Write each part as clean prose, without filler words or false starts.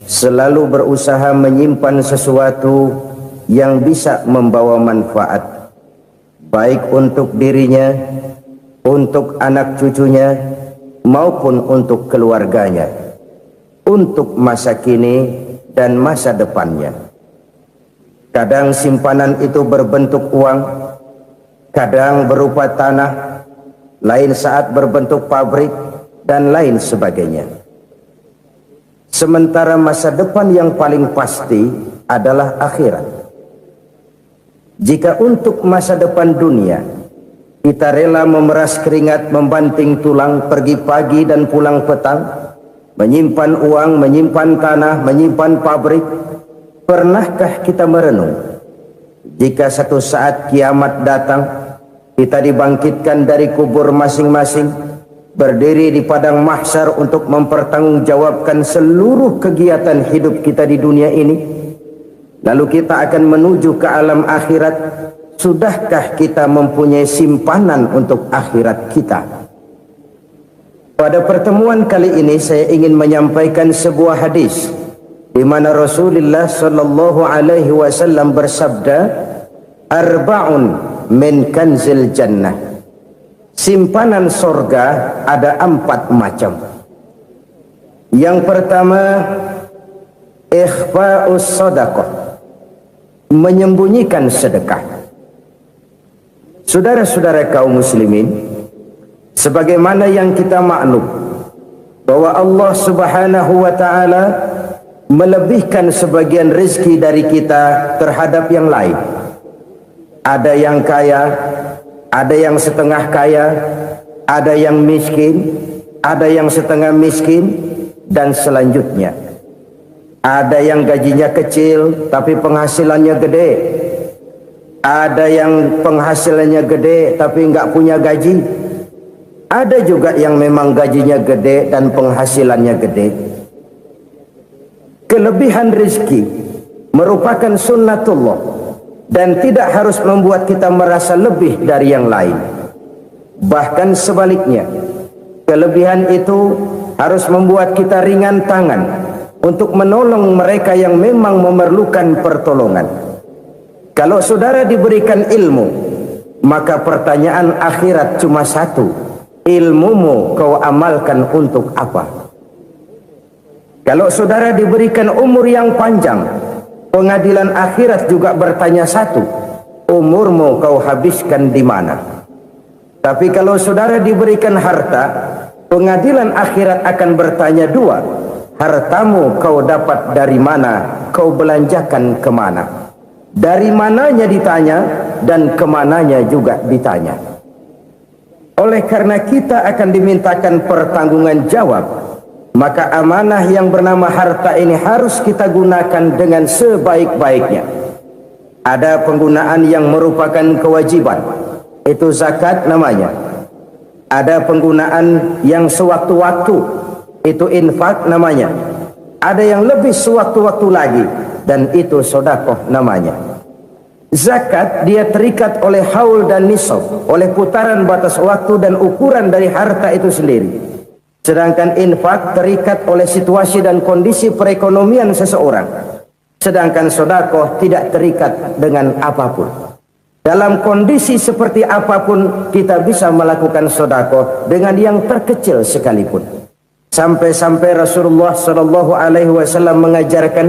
selalu berusaha menyimpan sesuatu yang bisa membawa manfaat, baik untuk dirinya, untuk anak cucunya, maupun untuk keluarganya, untuk masa kini dan masa depannya. Kadang simpanan itu berbentuk uang, kadang berupa tanah, lain saat berbentuk pabrik, dan lain sebagainya. Sementara masa depan yang paling pasti adalah akhirat. Jika untuk masa depan dunia kita rela memeras keringat, membanting tulang, pergi pagi dan pulang petang, menyimpan uang, menyimpan tanah, menyimpan pabrik, pernahkah kita merenung jika satu saat kiamat datang, kita dibangkitkan dari kubur masing-masing, berdiri di padang mahsyar untuk mempertanggungjawabkan seluruh kegiatan hidup kita di dunia ini, lalu kita akan menuju ke alam akhirat. Sudahkah kita mempunyai simpanan untuk akhirat kita? Pada pertemuan kali ini saya ingin menyampaikan sebuah hadis di mana Rasulullah sallallahu alaihi wasallam bersabda, arba'un min kanzil jannah. Simpanan sorga ada 4 macam. Yang pertama, ikhfa'us sadaqah, menyembunyikan sedekah. Saudara-saudara kaum muslimin, sebagaimana yang kita maklum bahwa Allah Subhanahu wa taala melebihkan sebagian rezeki dari kita terhadap yang lain. Ada yang kaya, ada yang setengah kaya, ada yang miskin, ada yang setengah miskin, dan selanjutnya. Ada yang gajinya kecil tapi penghasilannya gede. Ada yang penghasilannya gede tapi nggak punya gaji. Ada juga yang memang gajinya gede dan penghasilannya gede. Kelebihan rezeki merupakan sunnatullah dan tidak harus membuat kita merasa lebih dari yang lain. Bahkan sebaliknya, kelebihan itu harus membuat kita ringan tangan untuk menolong mereka yang memang memerlukan pertolongan. Kalau saudara diberikan ilmu, maka pertanyaan akhirat cuma satu: ilmumu kau amalkan untuk apa? Kalau saudara diberikan umur yang panjang, pengadilan akhirat juga bertanya satu: umurmu kau habiskan di mana? Tapi kalau saudara diberikan harta, pengadilan akhirat akan bertanya dua: hartamu kau dapat dari mana? Kau belanjakan kemana? Dari mananya ditanya, dan kemananya juga ditanya. Oleh karena kita akan dimintakan pertanggungan jawab, maka amanah yang bernama harta ini harus kita gunakan dengan sebaik-baiknya. Ada penggunaan yang merupakan kewajiban, itu zakat namanya. Ada penggunaan yang sewaktu-waktu, itu infak namanya. Ada yang lebih sewaktu-waktu lagi, dan itu sedekah namanya. Zakat dia terikat oleh haul dan nisab, oleh putaran batas waktu dan ukuran dari harta itu sendiri. Sedangkan infak terikat oleh situasi dan kondisi perekonomian seseorang. Sedangkan sedekah tidak terikat dengan apapun. Dalam kondisi seperti apapun kita bisa melakukan sedekah dengan yang terkecil sekalipun. Sampai-sampai Rasulullah sallallahu alaihi wasallam mengajarkan,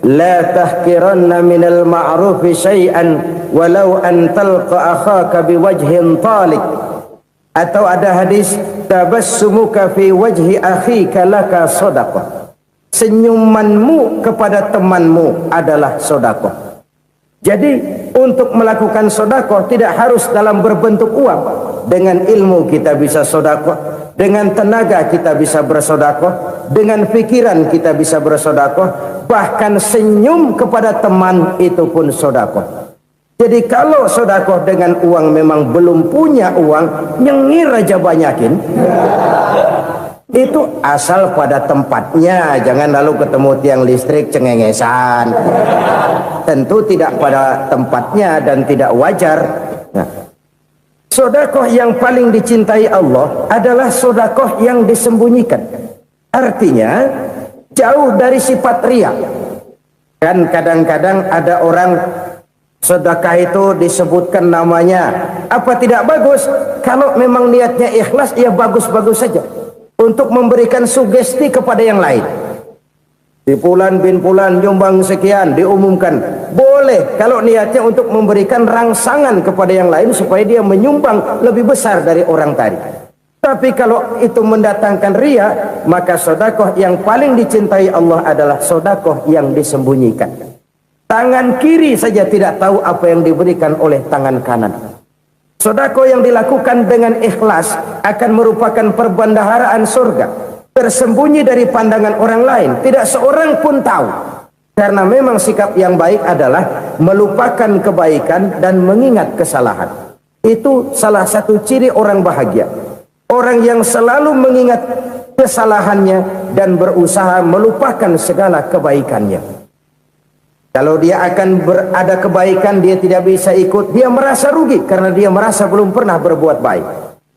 la tahqiranna minal ma'rufi syai'an walau an talqa akhaka biwajhin talik. Atau ada hadis, tabassumuka fi wajhi akhika laka shadaqah. Senyumanmu kepada temanmu adalah sedekah. Jadi untuk melakukan sedekah tidak harus dalam berbentuk uang. Dengan ilmu kita bisa sedekah, dengan tenaga kita bisa bersedekah, dengan pikiran kita bisa bersedekah, bahkan senyum kepada teman itu pun sedekah. Jadi kalau sedekah dengan uang memang belum punya uang, nyengir aja banyakin. Itu asal pada tempatnya, jangan lalu ketemu tiang listrik cengengesan. Tentu tidak pada tempatnya dan tidak wajar. Nah, sedekah yang paling dicintai Allah adalah sedekah yang disembunyikan. Artinya jauh dari sifat riya. Kan kadang-kadang ada orang sedekah itu disebutkan namanya, apa tidak bagus? Kalau memang niatnya ikhlas, ya bagus-bagus saja. Untuk memberikan sugesti kepada yang lain. Di Fulan bin Fulan nyumbang sekian, diumumkan. Boleh kalau niatnya untuk memberikan rangsangan kepada yang lain supaya dia menyumbang lebih besar dari orang tadi. Tapi kalau itu mendatangkan riya, maka sedekah yang paling dicintai Allah adalah sedekah yang disembunyikan. Tangan kiri saja tidak tahu apa yang diberikan oleh tangan kanan. Sedekah yang dilakukan dengan ikhlas akan merupakan perbendaharaan surga, tersembunyi dari pandangan orang lain, tidak seorang pun tahu. Karena memang sikap yang baik adalah melupakan kebaikan dan mengingat kesalahan. Itu salah satu ciri orang bahagia. Orang yang selalu mengingat kesalahannya dan berusaha melupakan segala kebaikannya. Kalau dia akan berada kebaikan, dia tidak bisa ikut, dia merasa rugi karena dia merasa belum pernah berbuat baik.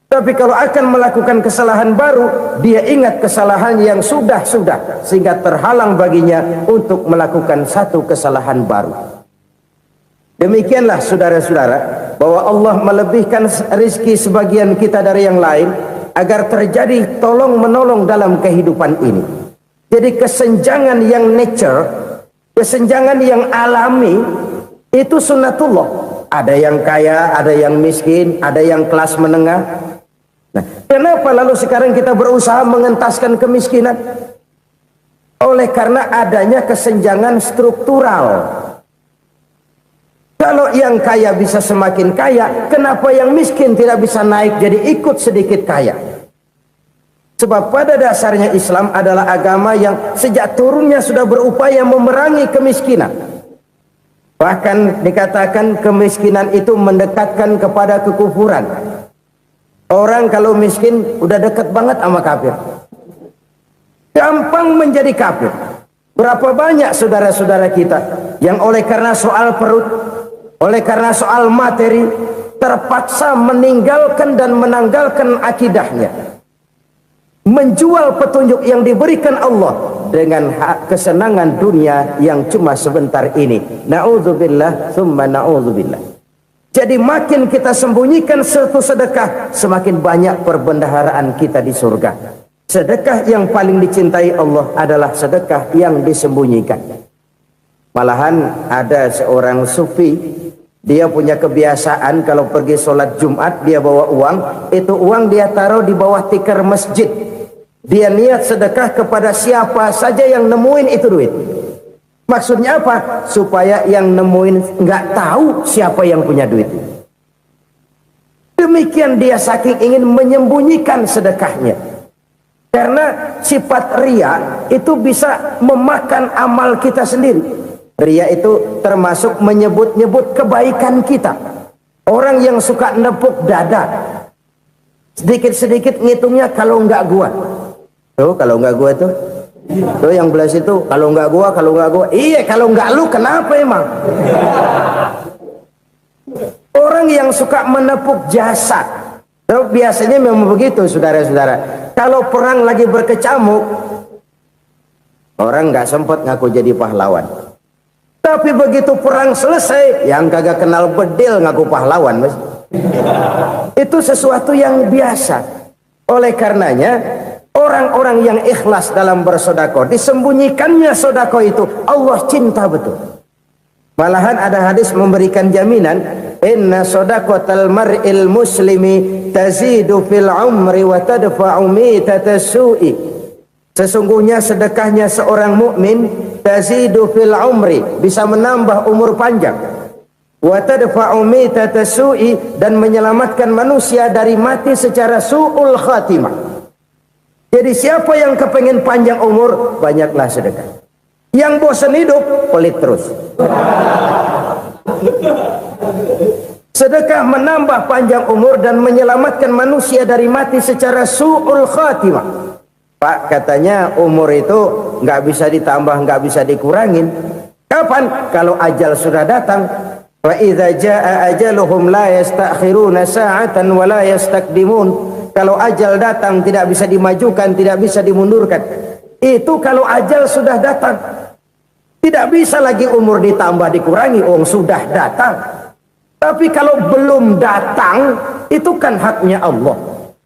Tapi kalau akan melakukan kesalahan baru, dia ingat kesalahan yang sudah-sudah, sehingga terhalang baginya untuk melakukan satu kesalahan baru. Demikianlah saudara-saudara, bahwa Allah melebihkan rizki sebagian kita dari yang lain, agar terjadi tolong-menolong dalam kehidupan ini. Jadi kesenjangan yang nature, kesenjangan yang alami, itu sunnatullah. Ada yang kaya, ada yang miskin, ada yang kelas menengah. Nah, kenapa lalu sekarang kita berusaha mengentaskan kemiskinan? Oleh karena adanya kesenjangan struktural. Kalau yang kaya bisa semakin kaya, kenapa yang miskin tidak bisa naik jadi ikut sedikit kaya? Sebab pada dasarnya Islam adalah agama yang sejak turunnya sudah berupaya memerangi kemiskinan. Bahkan dikatakan kemiskinan itu mendekatkan kepada kekufuran. Orang kalau miskin udah dekat banget sama kafir. Gampang menjadi kafir. Berapa banyak saudara-saudara kita yang oleh karena soal perut, oleh karena soal materi, terpaksa meninggalkan dan menanggalkan akidahnya, menjual petunjuk yang diberikan Allah dengan kesenangan dunia yang cuma sebentar ini. Na'udzubillah thumma na'udzubillah. Jadi makin kita sembunyikan satu sedekah, semakin banyak perbendaharaan kita di surga. Sedekah yang paling dicintai Allah adalah sedekah yang disembunyikan. Malahan ada seorang sufi, dia punya kebiasaan kalau pergi sholat Jumat dia bawa uang, itu uang dia taruh di bawah tikar masjid. Dia niat sedekah kepada siapa saja yang nemuin itu duit. Maksudnya apa? Supaya yang nemuin nggak tahu siapa yang punya duit. Demikian dia saking ingin menyembunyikan sedekahnya. Karena sifat riya itu bisa memakan amal kita sendiri. Riya itu termasuk menyebut-nyebut kebaikan kita. Orang yang suka nepuk dada, sedikit-sedikit ngitungnya kalau nggak gua. Tuh kalau nggak gua tuh. Tuh yang belas itu kalau nggak gua, kalau nggak gua. Iya kalau nggak lu kenapa emang? Orang yang suka menepuk jasad, biasanya memang begitu saudara-saudara. Kalau perang lagi berkecamuk, orang nggak sempat ngaku jadi pahlawan. Tapi begitu perang selesai, yang kagak kenal bedil ngaku pahlawan, mas. Itu sesuatu yang biasa. Oleh karenanya, orang-orang yang ikhlas dalam bersedekah, disembunyikannya sedekah itu, Allah cinta betul. Malahan ada hadis memberikan jaminan, inna shadaqatal mar'il muslimi tazidu fil umri wa tadfa'u mitatas su'i. Sesungguhnya sedekahnya seorang mukmin tazidu fil umri, bisa menambah umur panjang, wa tadfa'u mitatas su'i, dan menyelamatkan manusia dari mati secara su'ul khatimah. Jadi siapa yang kepengen panjang umur, banyaklah sedekah. Yang bosan hidup, pelit terus. Sedekah menambah panjang umur dan menyelamatkan manusia dari mati secara su'ul khatimah. Pak, katanya umur itu nggak bisa ditambah, nggak bisa dikurangin. Kapan? Kalau ajal sudah datang. Wa idza jaa ajaluhum la yastakhiruna sa'atan wa la yastaqdimun. Kalau ajal datang tidak bisa dimajukan, tidak bisa dimundurkan. Itu kalau ajal sudah datang. Tidak bisa lagi umur ditambah dikurangi, sudah datang. Tapi kalau belum datang, itu kan haknya Allah.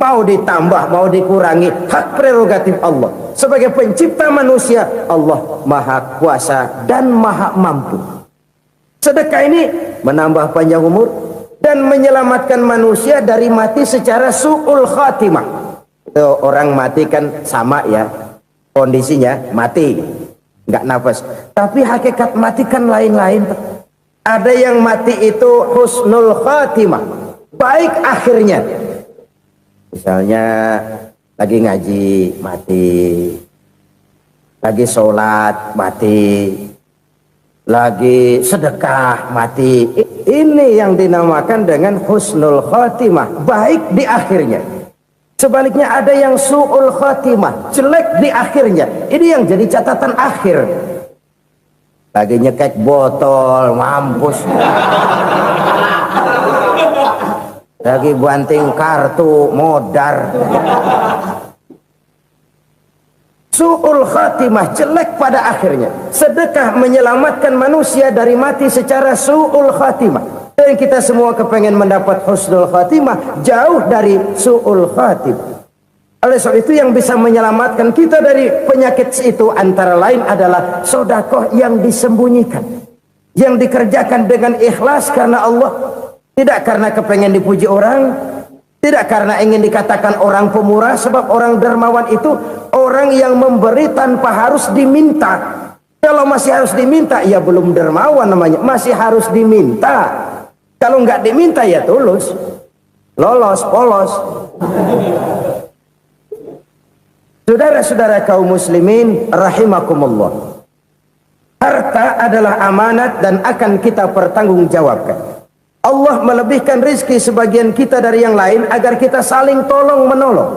Mau ditambah, mau dikurangi, hak prerogatif Allah. Sebagai pencipta manusia, Allah maha kuasa dan maha mampu. Sedekah ini menambah panjang umur dan menyelamatkan manusia dari mati secara su'ul khatimah. Orang mati kan sama ya, kondisinya mati, nggak nafas. Tapi hakikat mati kan lain-lain. Ada yang mati itu husnul khatimah, baik akhirnya. Misalnya lagi ngaji mati, lagi sholat mati, lagi sedekah mati. Ini yang dinamakan dengan husnul khatimah, baik di akhirnya. Sebaliknya ada yang su'ul khatimah, jelek di akhirnya. Ini yang jadi catatan akhir. Lagi nyekek botol, mampus. Lagi banting kartu, modar. Su'ul khatimah, jelek pada akhirnya. Sedekah menyelamatkan manusia dari mati secara su'ul khatimah. Dan kita semua kepengen mendapat husnul khatimah, jauh dari su'ul khatimah. Oleh sebab itu yang bisa menyelamatkan kita dari penyakit itu antara lain adalah sedekah yang disembunyikan, yang dikerjakan dengan ikhlas karena Allah. Tidak karena kepengen dipuji orang, tidak karena ingin dikatakan orang pemurah, sebab orang dermawan itu orang yang memberi tanpa harus diminta. Kalau masih harus diminta, ya belum dermawan namanya, masih harus diminta. Kalau nggak diminta ya tulus, lolos, polos. Saudara-saudara kaum muslimin rahimakumullah. Harta adalah amanat dan akan kita pertanggungjawabkan. Allah melebihkan rizki sebagian kita dari yang lain agar kita saling tolong menolong,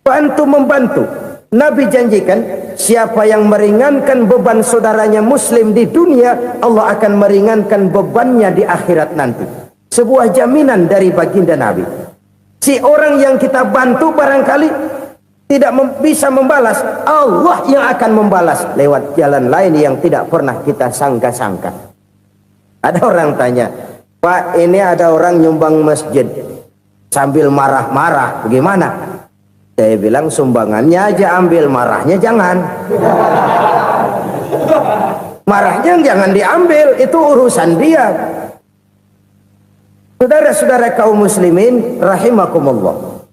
bantu membantu. Nabi janjikan siapa yang meringankan beban saudaranya muslim di dunia, Allah akan meringankan bebannya di akhirat nanti. Sebuah jaminan dari baginda Nabi. Si orang yang kita bantu barangkali tidak bisa membalas, Allah yang akan membalas lewat jalan lain yang tidak pernah kita sangka-sangka. Ada orang tanya, Pak, ini ada orang nyumbang masjid sambil marah-marah, bagaimana? Saya bilang sumbangannya aja ambil, marahnya jangan. Marahnya jangan diambil, itu urusan dia. Saudara-saudara kaum muslimin rahimakumullah.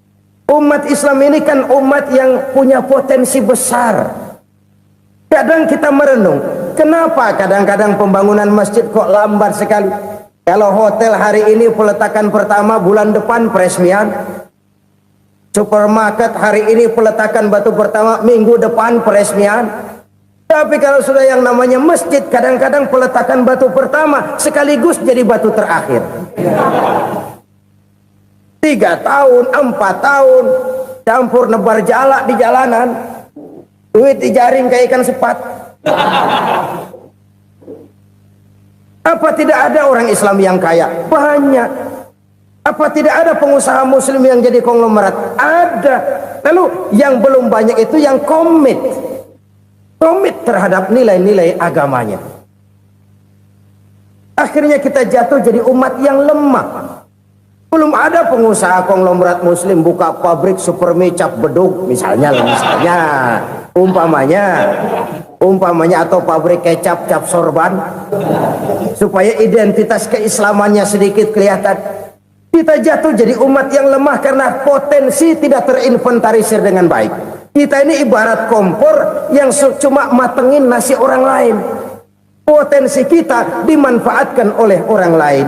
Umat Islam ini kan umat yang punya potensi besar. Kadang kita merenung, kenapa kadang-kadang pembangunan masjid kok lambat sekali? Kalau hotel hari ini peletakan pertama, bulan depan peresmian. Supermarket hari ini peletakan batu pertama, minggu depan peresmian. Tapi kalau sudah yang namanya masjid, kadang-kadang peletakan batu pertama sekaligus jadi batu terakhir. 3 tahun, 4 tahun, campur nebar jalak di jalanan, duit dijaring kayak ikan sepat. Apa tidak ada orang Islam yang kaya? Banyak. Apa tidak ada pengusaha muslim yang jadi konglomerat? Ada. Lalu yang belum banyak itu yang komit terhadap nilai-nilai agamanya. Akhirnya kita jatuh jadi umat yang lemah. Belum ada pengusaha konglomerat muslim buka pabrik supermi cap bedug misalnya umpamanya atau pabrik kecap cap sorban supaya identitas keislamannya sedikit kelihatan. Kita jatuh jadi umat yang lemah karena potensi tidak terinventarisir dengan baik. Kita ini ibarat kompor yang cuma matengin nasi orang lain. Potensi kita dimanfaatkan oleh orang lain.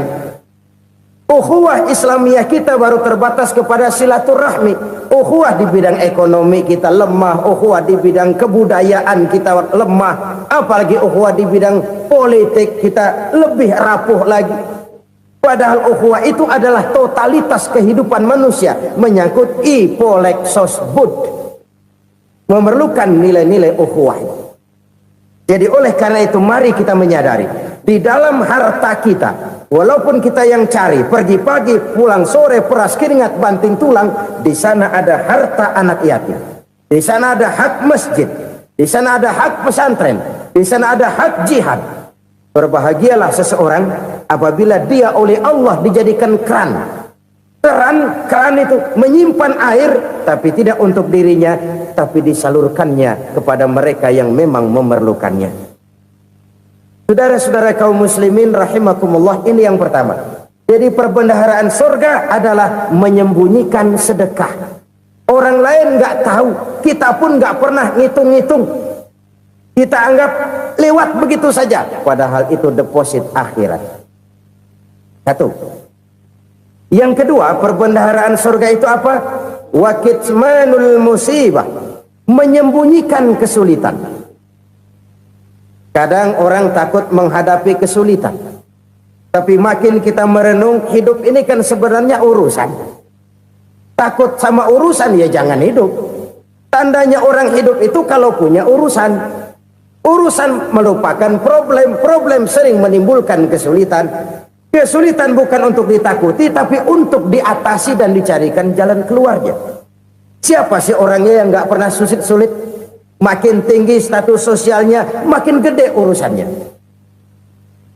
Ukhuwah Islamiyah kita baru terbatas kepada silaturahmi. Ukhuwah di bidang ekonomi kita lemah, ukhuwah di bidang kebudayaan kita lemah, apalagi ukhuwah di bidang politik kita lebih rapuh lagi. Padahal ukhuwah itu adalah totalitas kehidupan manusia, menyangkut ipolek sosbud, memerlukan nilai-nilai ukhuwah. Jadi oleh karena itu mari kita menyadari di dalam harta kita, walaupun kita yang cari pergi pagi pulang sore peras keringat banting tulang, di sana ada harta anak yatim, di sana ada hak masjid, Di sana ada hak pesantren, di sana ada hak jihad. Berbahagialah seseorang apabila dia oleh Allah dijadikan keran. Keran itu menyimpan air, tapi tidak untuk dirinya, tapi disalurkannya kepada mereka yang memang memerlukannya. Saudara-saudara kaum muslimin rahimakumullah, ini yang pertama. Jadi perbendaharaan surga adalah menyembunyikan sedekah. Orang lain nggak tahu, kita pun nggak pernah ngitung-ngitung. Kita anggap lewat begitu saja, padahal itu deposit akhirat. Satu. Yang kedua, perbendaharaan surga itu apa? Wa kitmanul musibah, menyembunyikan kesulitan. Kadang orang takut menghadapi kesulitan, tapi makin kita merenung, hidup ini kan sebenarnya urusan. Takut sama urusan, ya jangan hidup. Tandanya orang hidup itu kalau punya urusan. Urusan merupakan problem. Problem sering menimbulkan kesulitan. Kesulitan bukan untuk ditakuti, tapi untuk diatasi dan dicarikan jalan keluarnya. Siapa sih orangnya yang nggak pernah sulit-sulit? Makin tinggi status sosialnya, makin gede urusannya.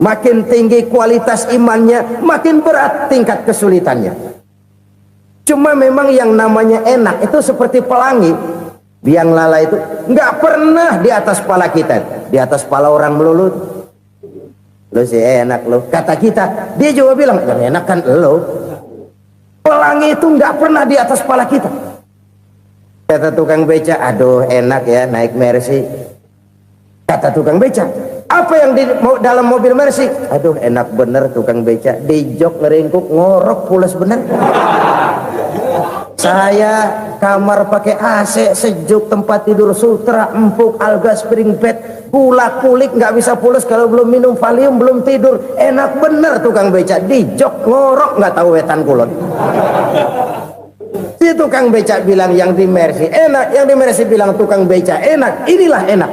Makin tinggi kualitas imannya, makin berat tingkat kesulitannya. Cuma memang yang namanya enak itu seperti pelangi. Biang lala itu nggak pernah di atas kepala kita, di atas kepala orang melulu. Lu sih enak lu, kata kita. Dia juga bilang yang enak kan lu. Pelangi itu nggak pernah di atas kepala kita. Kata tukang beca, aduh enak ya naik Mercy. Kata tukang beca, apa yang di dalam mobil Mercy? Aduh enak bener tukang beca, di jok ngeringkuk ngorok pulas bener. Saya kamar pakai AC sejuk, tempat tidur sutra empuk, alga spring bed, gula kulik nggak bisa pulas kalau belum minum Valium, belum tidur. Enak bener tukang beca, di jok ngorok nggak tahu wetan kulon. Si tukang beca bilang yang di Mercy enak, yang di Mercy bilang tukang beca enak. Inilah enak,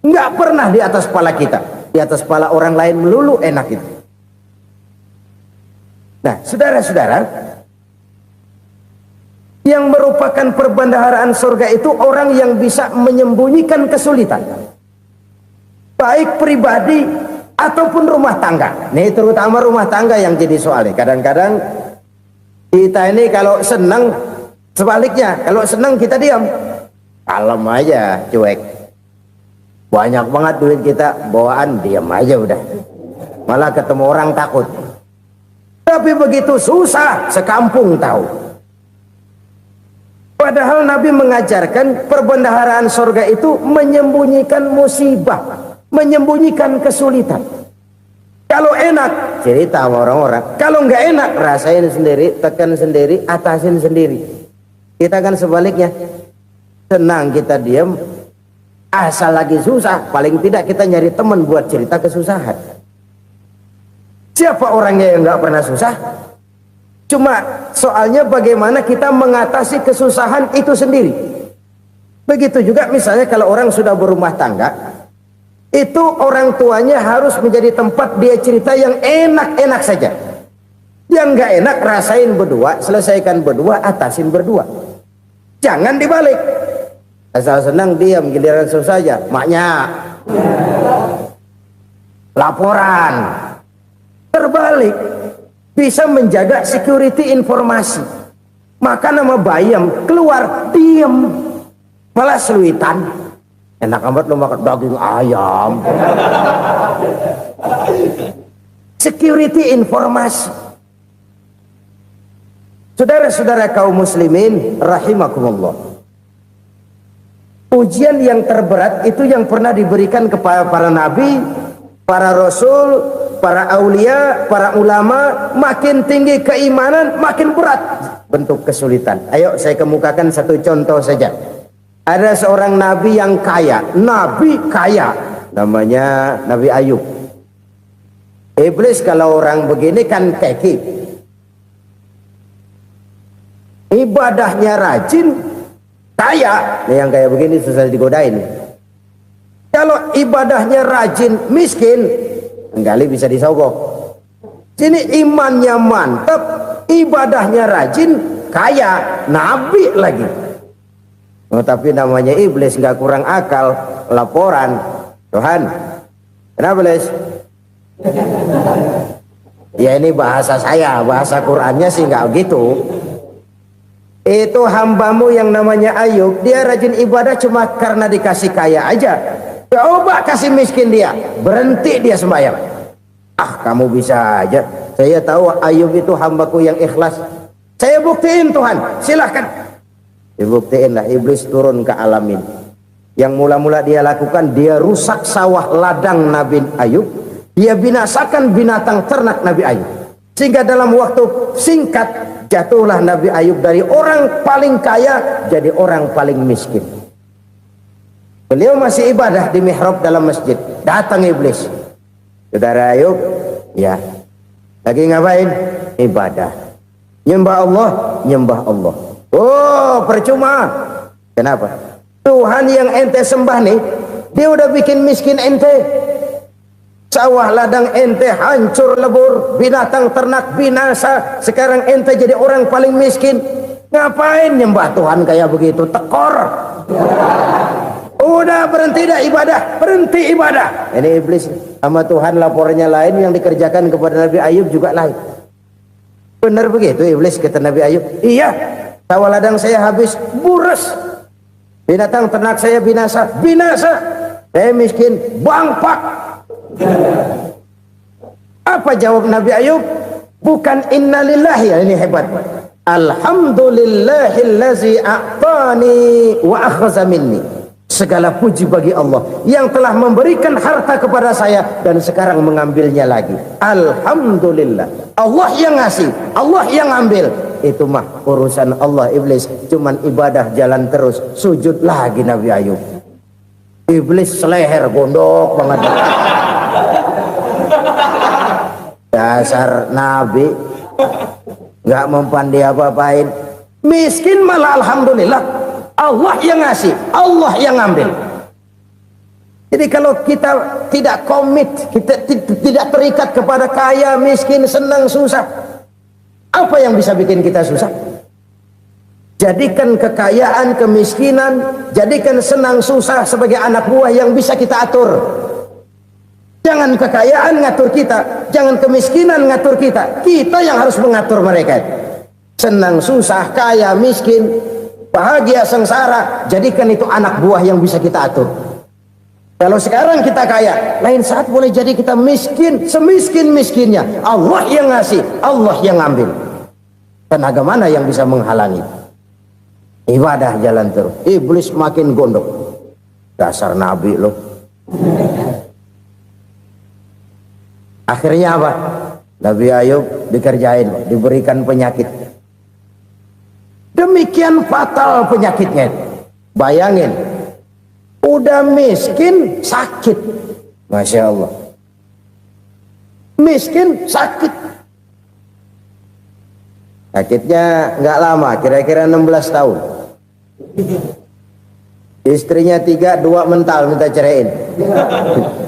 nggak pernah di atas kepala kita, di atas kepala orang lain melulu enak itu. Nah, saudara-saudara, yang merupakan perbendaharaan surga itu orang yang bisa menyembunyikan kesulitan, baik pribadi ataupun rumah tangga. Nih terutama rumah tangga yang jadi soalnya. Kadang-kadang kita ini kalau senang, sebaliknya kalau senang kita diam, kalem aja, cuek. Banyak banget duit kita bawaan, diam aja udah. Malah ketemu orang takut. Tapi begitu susah, sekampung tahu. Padahal Nabi mengajarkan perbendaharaan surga itu menyembunyikan musibah, menyembunyikan kesulitan. Kalau enak, cerita sama orang-orang. Kalau nggak enak, rasain sendiri, tekan sendiri, atasin sendiri. Kita kan sebaliknya, senang kita diam, asal lagi susah, paling tidak kita nyari teman buat cerita kesusahan. Siapa orangnya yang nggak pernah susah? Cuma soalnya bagaimana kita mengatasi kesusahan itu sendiri. Begitu juga misalnya kalau orang sudah berumah tangga, itu orang tuanya harus menjadi tempat dia cerita yang enak-enak saja. Yang nggak enak rasain berdua, selesaikan berdua, atasin berdua. Jangan dibalik. Asal senang diam, giliran susah saja. Maknya laporan. Terbalik. Bisa menjaga security informasi. Maka nama bayam keluar diam, malah seluitan. Enak amat lo makan daging ayam. Security informasi. Saudara-saudara kaum muslimin rahimakumullah, ujian yang terberat itu yang pernah diberikan kepada para nabi, para rasul, para aulia, para ulama. Makin tinggi keimanan, makin berat bentuk kesulitan. Ayo saya kemukakan satu contoh saja. Ada seorang nabi yang kaya, nabi kaya, namanya Nabi Ayub. Iblis kalau orang begini kan keki, ibadahnya rajin, kaya. Nih yang kayak begini susah digodain. Kalau ibadahnya rajin, miskin, kali bisa disogok. Sini imannya mantap, ibadahnya rajin, kaya, nabi lagi. Oh, tapi namanya iblis nggak kurang akal, laporan, Tuhan, kenapa Les? Ya ini bahasa saya, bahasa Qurannya sih nggak gitu. Itu hambamu yang namanya Ayub, dia rajin ibadah cuma karena dikasih kaya aja. Coba kasih miskin dia, berhenti dia sembahyang. Ah, kamu bisa aja. Saya tahu Ayub itu hambaku yang ikhlas. Saya buktiin Tuhan, silahkan. Dibuktiinlah, iblis turun ke alam ini. Yang mula-mula dia lakukan, dia rusak sawah ladang Nabi Ayub. Dia binasakan binatang ternak Nabi Ayub. Sehingga dalam waktu singkat, jatuhlah Nabi Ayub dari orang paling kaya jadi orang paling miskin. Beliau masih ibadah di mihrab dalam masjid. Datang iblis. Saudara Ayub, ya, lagi ngapain? Ibadah. Nyembah Allah, nyembah Allah. Oh, percuma. Kenapa? Tuhan yang ente sembah nih, dia udah bikin miskin ente. Sawah ladang ente hancur lebur, binatang ternak binasa. Sekarang ente jadi orang paling miskin. Ngapain nyembah Tuhan kayak begitu? Tekor. Udah berhenti dah ibadah, berhenti ibadah. Ini iblis sama Tuhan laporannya lain, yang dikerjakan kepada Nabi Ayub juga lain. Benar begitu iblis kata Nabi Ayub? Iya. Sawah ladang saya habis, buras. Binatang ternak saya binasa, binasa. Saya miskin, bangpak. Apa jawab Nabi Ayub? Bukan innalillahi, ya, ini hebat. Alhamdulillahillazi a'tani wa akhza minni. Segala puji bagi Allah yang telah memberikan harta kepada saya dan sekarang mengambilnya lagi. Alhamdulillah. Allah yang ngasih, Allah yang ambil. Itu mah urusan Allah. Iblis cuman ibadah jalan terus, sujud lagi Nabi Ayub. Iblis seleher gondok banget. Dasar Nabi nggak mempan dia apa-apain. Miskin malah alhamdulillah. Allah yang ngasih, Allah yang ngambil. Jadi kalau kita tidak komit, kita tidak terikat kepada kaya, miskin, senang, susah, apa yang bisa bikin kita susah? Jadikan kekayaan, kemiskinan, jadikan senang, susah sebagai anak buah yang bisa kita atur. Jangan kekayaan ngatur kita, jangan kemiskinan ngatur kita. Kita yang harus mengatur mereka. Senang, susah, kaya, miskin, bahagia, sengsara, jadikan itu anak buah yang bisa kita atur. Kalau sekarang kita kaya, lain saat boleh jadi kita miskin, semiskin-miskinnya. Allah yang ngasih, Allah yang ngambil. Tenaga mana yang bisa menghalangi? Ibadah jalan terus. Iblis makin gondok. Dasar Nabi loh. Akhirnya apa? Nabi Ayub dikerjain, diberikan penyakit. Demikian fatal penyakitnya. Bayangin, udah miskin sakit. Masya Allah. Miskin sakit. Sakitnya nggak lama, kira-kira 16 tahun. Istrinya 3, 2 mental minta ceraiin.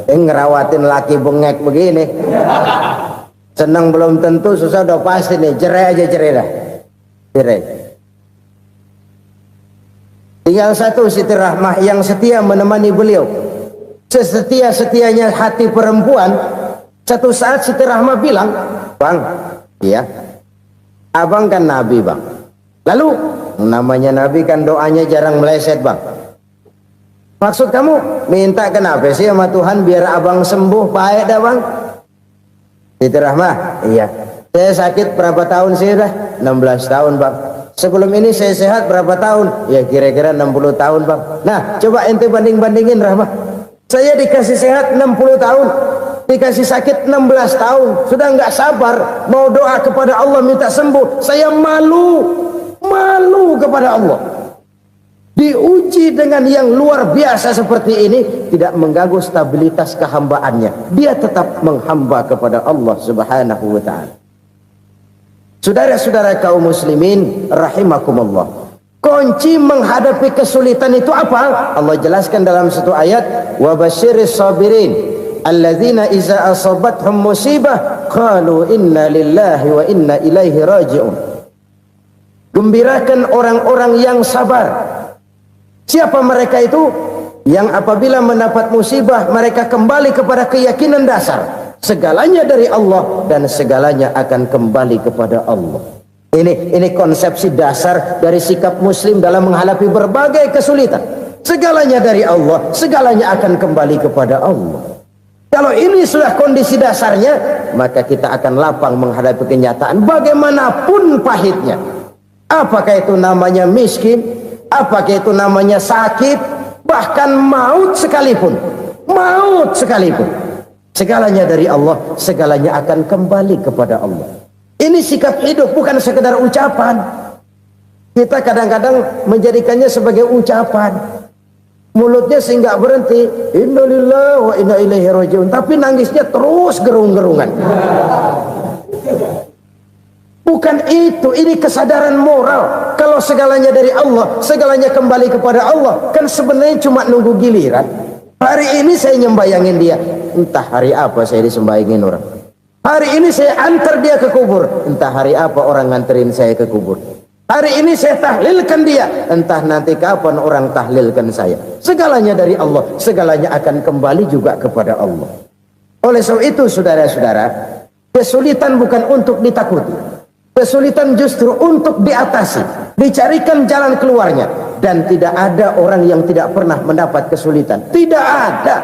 Ngerawatin laki bengek begini. Senang belum tentu, susah udah pasti nih. Cerai aja, cerai dah. Cerai. Tinggal satu Siti Rahmah yang setia menemani beliau. Sesetia-setianya hati perempuan. Satu saat Siti Rahmah bilang, "Bang, iya, abang kan Nabi bang. Lalu namanya Nabi kan doanya jarang meleset bang. Maksud kamu minta kenapa sih sama Tuhan biar abang sembuh baik dah bang?" Siti Rahmah, iya. Saya sakit berapa tahun sih dah? 16 tahun bang. Sebelum ini saya sehat berapa tahun? Ya kira-kira 60 tahun bang. Nah coba ente banding-bandingin Rahmah. Saya dikasih sehat 60 tahun, dikasih sakit 16 tahun. Sudah nggak sabar mau doa kepada Allah minta sembuh. Saya malu kepada Allah. Diuji dengan yang luar biasa seperti ini, tidak mengganggu stabilitas kehambaannya. Dia tetap menghamba kepada Allah Subhanahu wa ta'ala. Saudara-saudara kaum muslimin rahimakumullah. Kunci menghadapi kesulitan itu apa? Allah jelaskan dalam satu ayat, wa basyiris sabirin alladzina iza asabathum musibah qalu inna lillahi wa inna ilaihi raji'un. Gembirakan orang-orang yang sabar Siapa mereka itu? Yang apabila mendapat musibah mereka kembali kepada keyakinan dasar segalanya dari Allah dan segalanya akan kembali kepada Allah. Ini konsepsi dasar dari sikap muslim dalam menghadapi berbagai kesulitan. Segalanya dari Allah, segalanya akan kembali kepada Allah. Kalau ini sudah kondisi dasarnya, maka kita akan lapang menghadapi kenyataan bagaimanapun pahitnya. Apakah itu namanya miskin, apakah itu namanya sakit, bahkan maut sekalipun. Maut sekalipun. Segalanya dari Allah, segalanya akan kembali kepada Allah. Ini sikap hidup, bukan sekedar ucapan. Kita kadang-kadang menjadikannya sebagai ucapan. Mulutnya sehingga berhenti, innalillahi wa inna ilaihi rajiun, tapi nangisnya terus gerung-gerungan. Bukan itu, ini kesadaran moral. Kalau segalanya dari Allah, segalanya kembali kepada Allah, kan sebenarnya cuma nunggu giliran. Hari ini saya nyembayangin dia, entah hari apa saya disembayangin orang. Hari ini saya antar dia ke kubur, entah hari apa orang nganterin saya ke kubur. Hari ini saya tahlilkan dia, entah nanti kapan orang tahlilkan saya. Segalanya dari Allah, segalanya akan kembali juga kepada Allah. Oleh sebab itu saudara-saudara, kesulitan bukan untuk ditakuti. Kesulitan justru untuk diatasi, dicarikan jalan keluarnya. Dan tidak ada orang yang tidak pernah mendapat kesulitan. Tidak ada.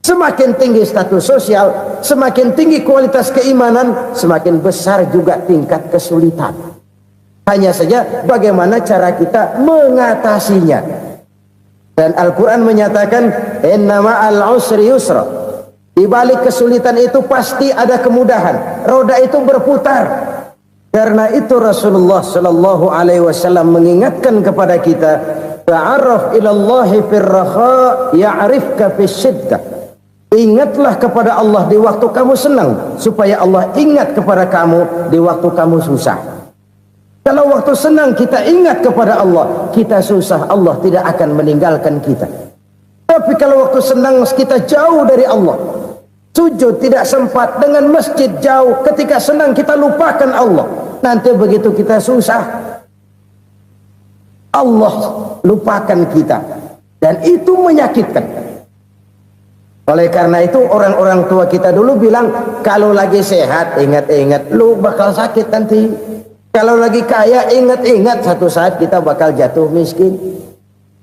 Semakin tinggi status sosial, semakin tinggi kualitas keimanan, semakin besar juga tingkat kesulitan. Hanya saja bagaimana cara kita mengatasinya. Dan Al-Quran menyatakan, inna ma'al usri yusra. Di balik kesulitan itu pasti ada kemudahan. Roda itu berputar. Karena itu Rasulullah sallallahu alaihi wasallam mengingatkan kepada kita, ta'arraf ilallahi firraha ya'rifka fisyiddah. Ingatlah kepada Allah di waktu kamu senang, supaya Allah ingat kepada kamu di waktu kamu susah. Kalau waktu senang kita ingat kepada Allah, kita susah, Allah tidak akan meninggalkan kita. Tapi kalau waktu senang kita jauh dari Allah, sujud tidak sempat, dengan masjid jauh, ketika senang kita lupakan Allah. Nanti begitu kita susah, Allah lupakan kita, dan itu menyakitkan. Oleh karena itu orang-orang tua kita dulu bilang, kalau lagi sehat ingat-ingat lu bakal sakit nanti. Kalau lagi kaya ingat-ingat satu saat kita bakal jatuh miskin.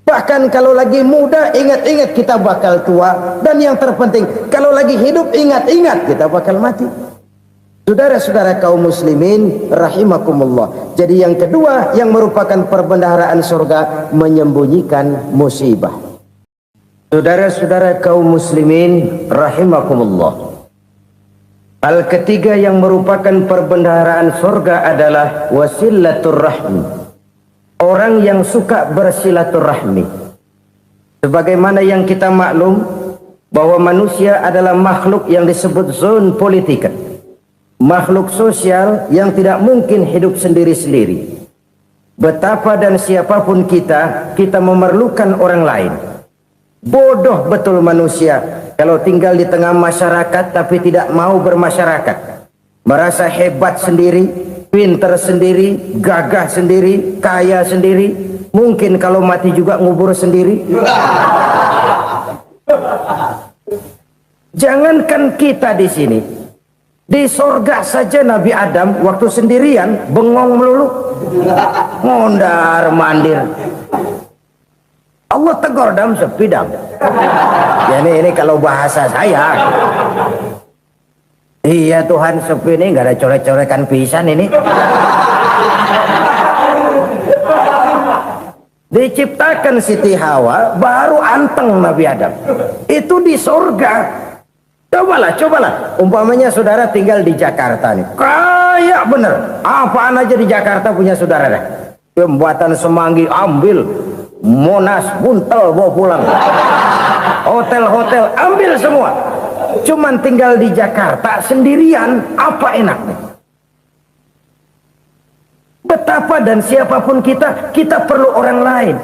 Bahkan kalau lagi muda ingat-ingat kita bakal tua. Dan yang terpenting, kalau lagi hidup ingat-ingat kita bakal mati. Saudara-saudara kaum muslimin rahimakumullah. Jadi yang kedua yang merupakan perbendaharaan surga, menyembunyikan musibah. Saudara-saudara kaum muslimin rahimakumullah. Hal ketiga yang merupakan perbendaharaan surga adalah wasilatur rahmi. Orang yang suka bersilaturahmi. Sebagaimana yang kita maklum bahwa manusia adalah makhluk yang disebut zon politika. Makhluk sosial yang tidak mungkin hidup sendiri-sendiri. Betapa dan siapapun kita memerlukan orang lain. Bodoh betul manusia kalau tinggal di tengah masyarakat tapi tidak mau bermasyarakat. Merasa hebat sendiri, pinter sendiri, gagah sendiri, kaya sendiri. Mungkin kalau mati juga ngubur sendiri. Jangankan kita di sini, di sorga saja Nabi Adam waktu sendirian bengong melulu, mondar mandir. Allah tegur dam sepi dam. Ya ini kalau bahasa saya. Iya Tuhan sepi ini nggak ada coret-corekan pisan ini. Diciptakan Siti Hawa baru anteng Nabi Adam. Itu di sorga. Cobalah. Umpamanya saudara tinggal di Jakarta nih. Kayak bener. Apaan aja di Jakarta punya saudara dah. Pembuatan Semanggi ambil. Monas, Buntel bawa pulang. Hotel-hotel ambil semua. Cuman tinggal di Jakarta sendirian, apa enaknya? Betapa dan siapapun kita perlu orang lain.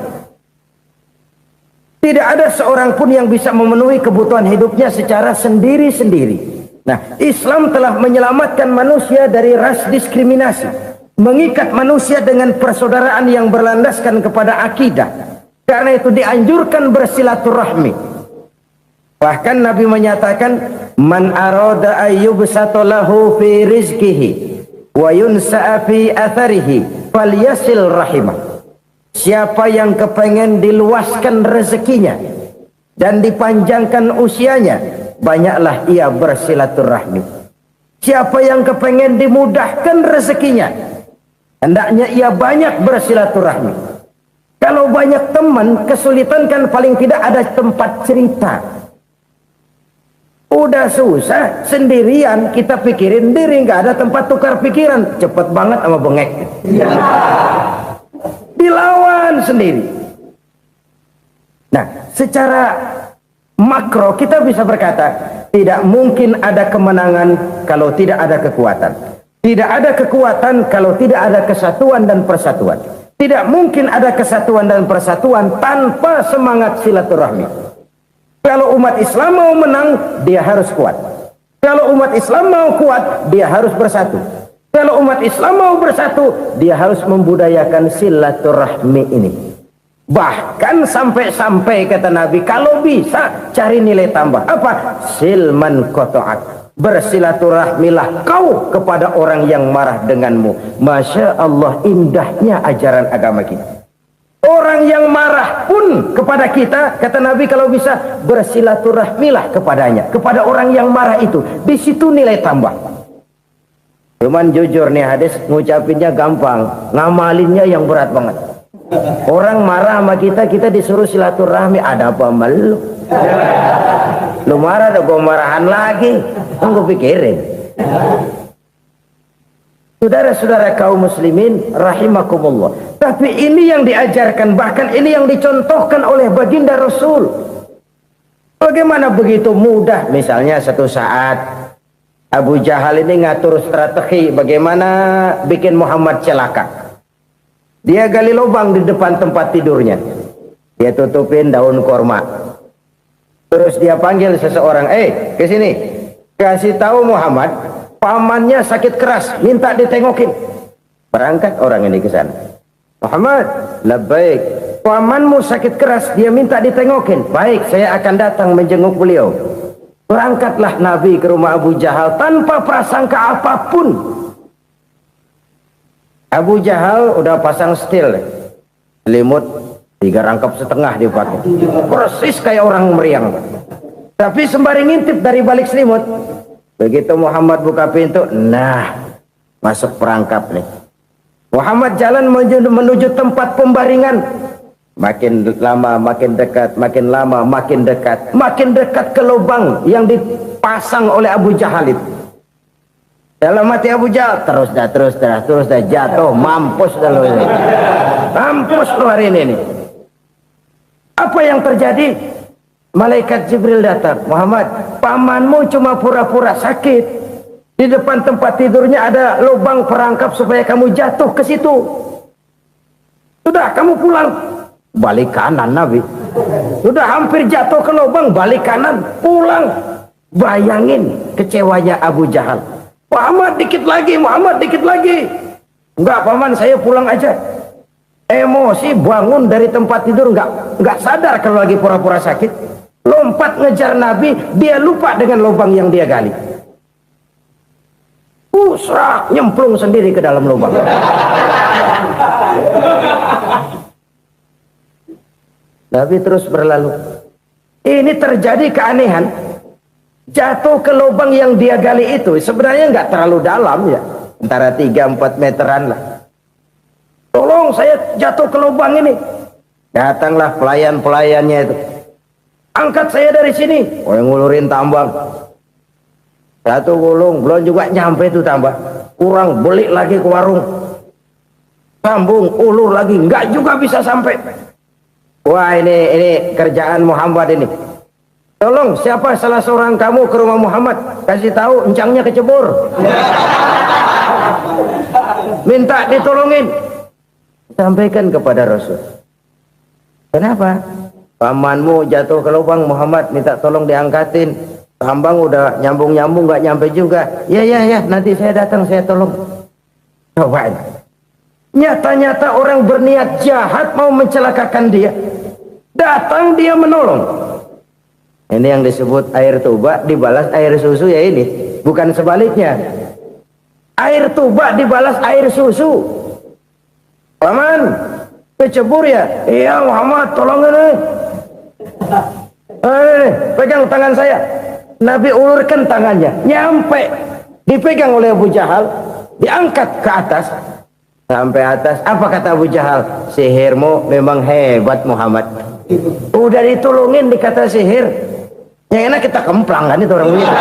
Tidak ada seorang pun yang bisa memenuhi kebutuhan hidupnya secara sendiri-sendiri. Nah, Islam telah menyelamatkan manusia dari ras diskriminasi. Mengikat manusia dengan persaudaraan yang berlandaskan kepada akidah. Karena itu dianjurkan bersilaturahmi. Bahkan Nabi menyatakan, man arada ayyubsata lahu fi rizqihi wa yunsa'a fi atharihi falyasil rahimah. Siapa yang kepengen diluaskan rezekinya dan dipanjangkan usianya, banyaklah ia bersilaturahmi. Siapa yang kepengen dimudahkan rezekinya, hendaknya ia banyak bersilaturahmi. Kalau banyak teman, kesulitan kan paling tidak ada tempat cerita. Udah susah, sendirian kita pikirin diri, nggak ada tempat tukar pikiran. Cepet banget sama bengek. Dilawan sendiri. Nah, secara makro kita bisa berkata, tidak mungkin ada kemenangan kalau tidak ada kekuatan. Tidak ada kekuatan kalau tidak ada kesatuan dan persatuan. Tidak mungkin ada kesatuan dan persatuan tanpa semangat silaturahmi. Kalau umat Islam mau menang, dia harus kuat. Kalau umat Islam mau kuat, dia harus bersatu. Kalau umat Islam mau bersatu, dia harus membudayakan silaturahmi ini. Bahkan sampai-sampai kata Nabi, kalau bisa cari nilai tambah. Apa? Silman qata'ak. Bersilaturahmilah kau kepada orang yang marah denganmu. Masya Allah, indahnya ajaran agama kita. Orang yang marah pun kepada kita, kata Nabi, kalau bisa bersilaturahmilah kepadanya, kepada orang yang marah itu. Di situ nilai tambah. Cuman jujur nih hadis, ngucapinnya gampang, ngamalinnya yang berat banget. Orang marah sama kita, kita disuruh silaturahmi, ada apa malu? Lu marah, ada gua marahan lagi. Tunggu pikirin. Saudara-saudara kaum muslimin rahimakumullah. Tapi ini yang diajarkan, bahkan ini yang dicontohkan oleh baginda Rasul. Bagaimana begitu mudah, misalnya satu saat Abu Jahal ini ngatur strategi bagaimana bikin Muhammad celaka. Dia gali lubang di depan tempat tidurnya. Dia tutupin daun korma. Terus dia panggil seseorang, ke sini. Kasih tahu Muhammad, pamannya sakit keras, minta ditengokin. Berangkat orang ini ke sana. Muhammad, labbaik. Pamanmu sakit keras, dia minta ditengokin. Baik, saya akan datang menjenguk beliau. Berangkatlah Nabi ke rumah Abu Jahal tanpa prasangka apapun. Abu Jahal udah pasang setil, selimut 3 rangkap setengah dipakai, persis kayak orang meriang. Tapi sembari ngintip dari balik selimut, begitu Muhammad buka pintu, nah masuk perangkap nih. Muhammad jalan menuju tempat pembaringan. Makin lama makin dekat, makin lama makin dekat, makin dekat ke lubang yang dipasang oleh Abu Jahal itu. Dalam hati Abu Jahal, terus dah jatuh, mampus dah lo ini. Mampus lo hari ini nih. Apa yang terjadi? Malaikat Jibril datang. Muhammad, pamanmu cuma pura-pura sakit. Di depan tempat tidurnya ada lubang perangkap supaya kamu jatuh ke situ. Sudah, kamu pulang. Balik kanan Nabi. Sudah hampir jatuh ke lubang, balik kanan, pulang. Bayangin kecewanya Abu Jahal. Muhammad dikit lagi, Muhammad dikit lagi. Enggak paman, saya pulang aja. Emosi bangun dari tempat tidur, enggak sadar kalau lagi pura-pura sakit. Lompat ngejar Nabi, dia lupa dengan lubang yang dia gali. Usrak, nyemplung sendiri ke dalam lubang. Nabi terus berlalu. Ini terjadi keanehan. Jatuh ke lubang yang dia gali itu sebenarnya nggak terlalu dalam ya, antara 3-4 meteran lah. Tolong saya jatuh ke lubang ini. Datanglah pelayan-pelayannya itu. Angkat saya dari sini. Oh, yang ngulurin tambang. Satu gulung, belum juga nyampe itu tambang. Kurang, beli lagi ke warung. Sambung, ulur lagi, nggak juga bisa sampai. Wah, ini kerjaan Muhammad ini. Tolong, siapa salah seorang kamu ke rumah Muhammad, kasih tahu encangnya kecebur. Minta ditolongin. Sampaikan kepada Rasul. Kenapa? Pamanmu jatuh ke lubang, Muhammad minta tolong diangkatin. Tambang udah nyambung-nyambung nggak nyampe juga. Ya, nanti saya datang, saya tolong. Coba. Nyata-nyata orang berniat jahat mau mencelakakan dia. Datang dia menolong. Ini yang disebut air tuba dibalas air susu ya ini. Bukan sebaliknya. Air tuba dibalas air susu. Paman, kecebur ya? Iya Muhammad, tolong ini. Pegang tangan saya. Nabi ulurkan tangannya. Nyampe. Dipegang oleh Abu Jahal. Diangkat ke atas. Sampai atas. Apa kata Abu Jahal? Sihirmu memang hebat Muhammad. Udah ditolongin dikata sihir. Yang enak kita kemplang kan itu orang begitu.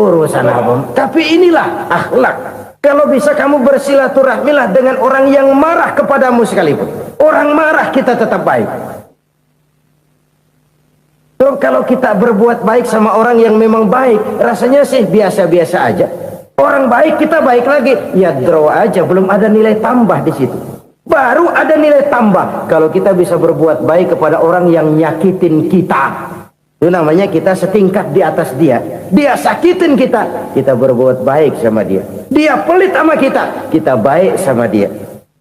Urusan apa? Tapi inilah akhlak. Kalau bisa kamu bersilaturahmilah dengan orang yang marah kepadamu sekalipun. Orang marah kita tetap baik. So, kalau kita berbuat baik sama orang yang memang baik, rasanya sih biasa-biasa aja. Orang baik kita baik lagi, ya draw aja, belum ada nilai tambah di situ. Baru ada nilai tambah kalau kita bisa berbuat baik kepada orang yang nyakitin kita. Itu namanya kita setingkat di atas dia. Dia sakitin kita, kita berbuat baik sama dia. Dia pelit sama kita, kita baik sama dia.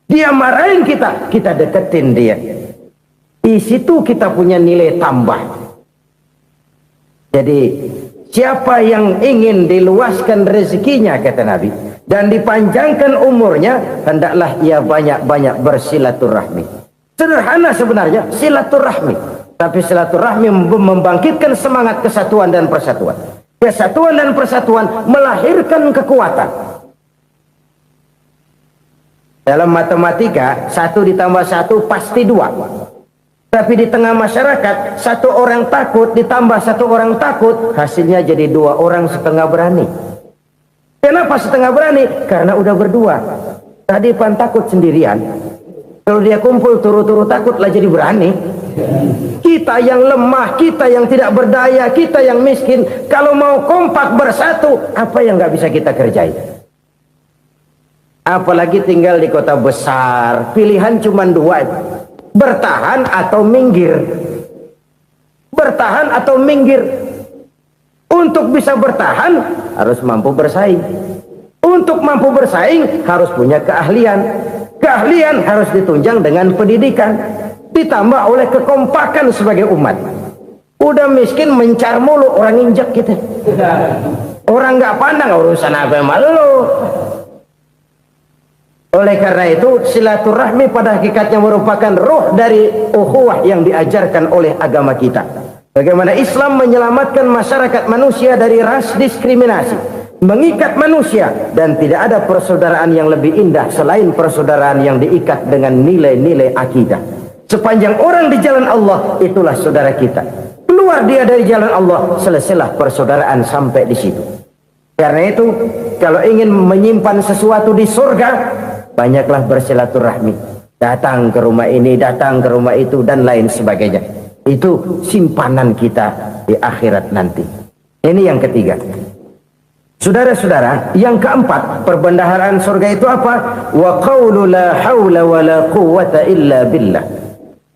Dia marahin kita, kita deketin dia. Di situ kita punya nilai tambah. Jadi siapa yang ingin diluaskan rezekinya kata Nabi dan dipanjangkan umurnya, hendaklah ia banyak-banyak bersilaturahmi. Sederhana sebenarnya silaturahmi, tapi silaturahmi membangkitkan semangat kesatuan dan persatuan. Kesatuan dan persatuan melahirkan kekuatan. Dalam matematika 1 ditambah 1 pasti 2. Tapi di tengah masyarakat 1 orang takut ditambah 1 orang takut, hasilnya jadi 2 orang setengah berani. Kenapa setengah berani? Karena udah berdua. Tadi pan takut sendirian. Kalau dia kumpul turu-turu takutlah jadi berani. Kita yang lemah, kita yang tidak berdaya, kita yang miskin, kalau mau kompak bersatu, apa yang nggak bisa kita kerjain? Apalagi tinggal di kota besar, pilihan cuma 2. Bertahan atau minggir. Bertahan atau minggir. Untuk bisa bertahan harus mampu bersaing. Untuk mampu bersaing harus punya keahlian. Keahlian harus ditunjang dengan pendidikan, ditambah oleh kekompakan sebagai umat. Udah miskin mencar mulu, orang injak kita. Orang nggak pandang urusan apa malu. Oleh karena itu silaturahmi pada hakikatnya merupakan roh dari ukhuwah yang diajarkan oleh agama kita. Bagaimana Islam menyelamatkan masyarakat manusia dari ras diskriminasi, mengikat manusia, dan tidak ada persaudaraan yang lebih indah selain persaudaraan yang diikat dengan nilai-nilai akidah. Sepanjang orang di jalan Allah, itulah saudara kita. Keluar dia dari jalan Allah, selesailah persaudaraan sampai di situ. Karena itu, kalau ingin menyimpan sesuatu di surga, banyaklah bersilaturahmi. Datang ke rumah ini, datang ke rumah itu, dan lain sebagainya. Itu simpanan kita di akhirat nanti. Ini yang ketiga. Saudara-saudara, yang keempat, perbendaharaan surga itu apa? Wa qawlu la hawla wa la quwwata illa billah.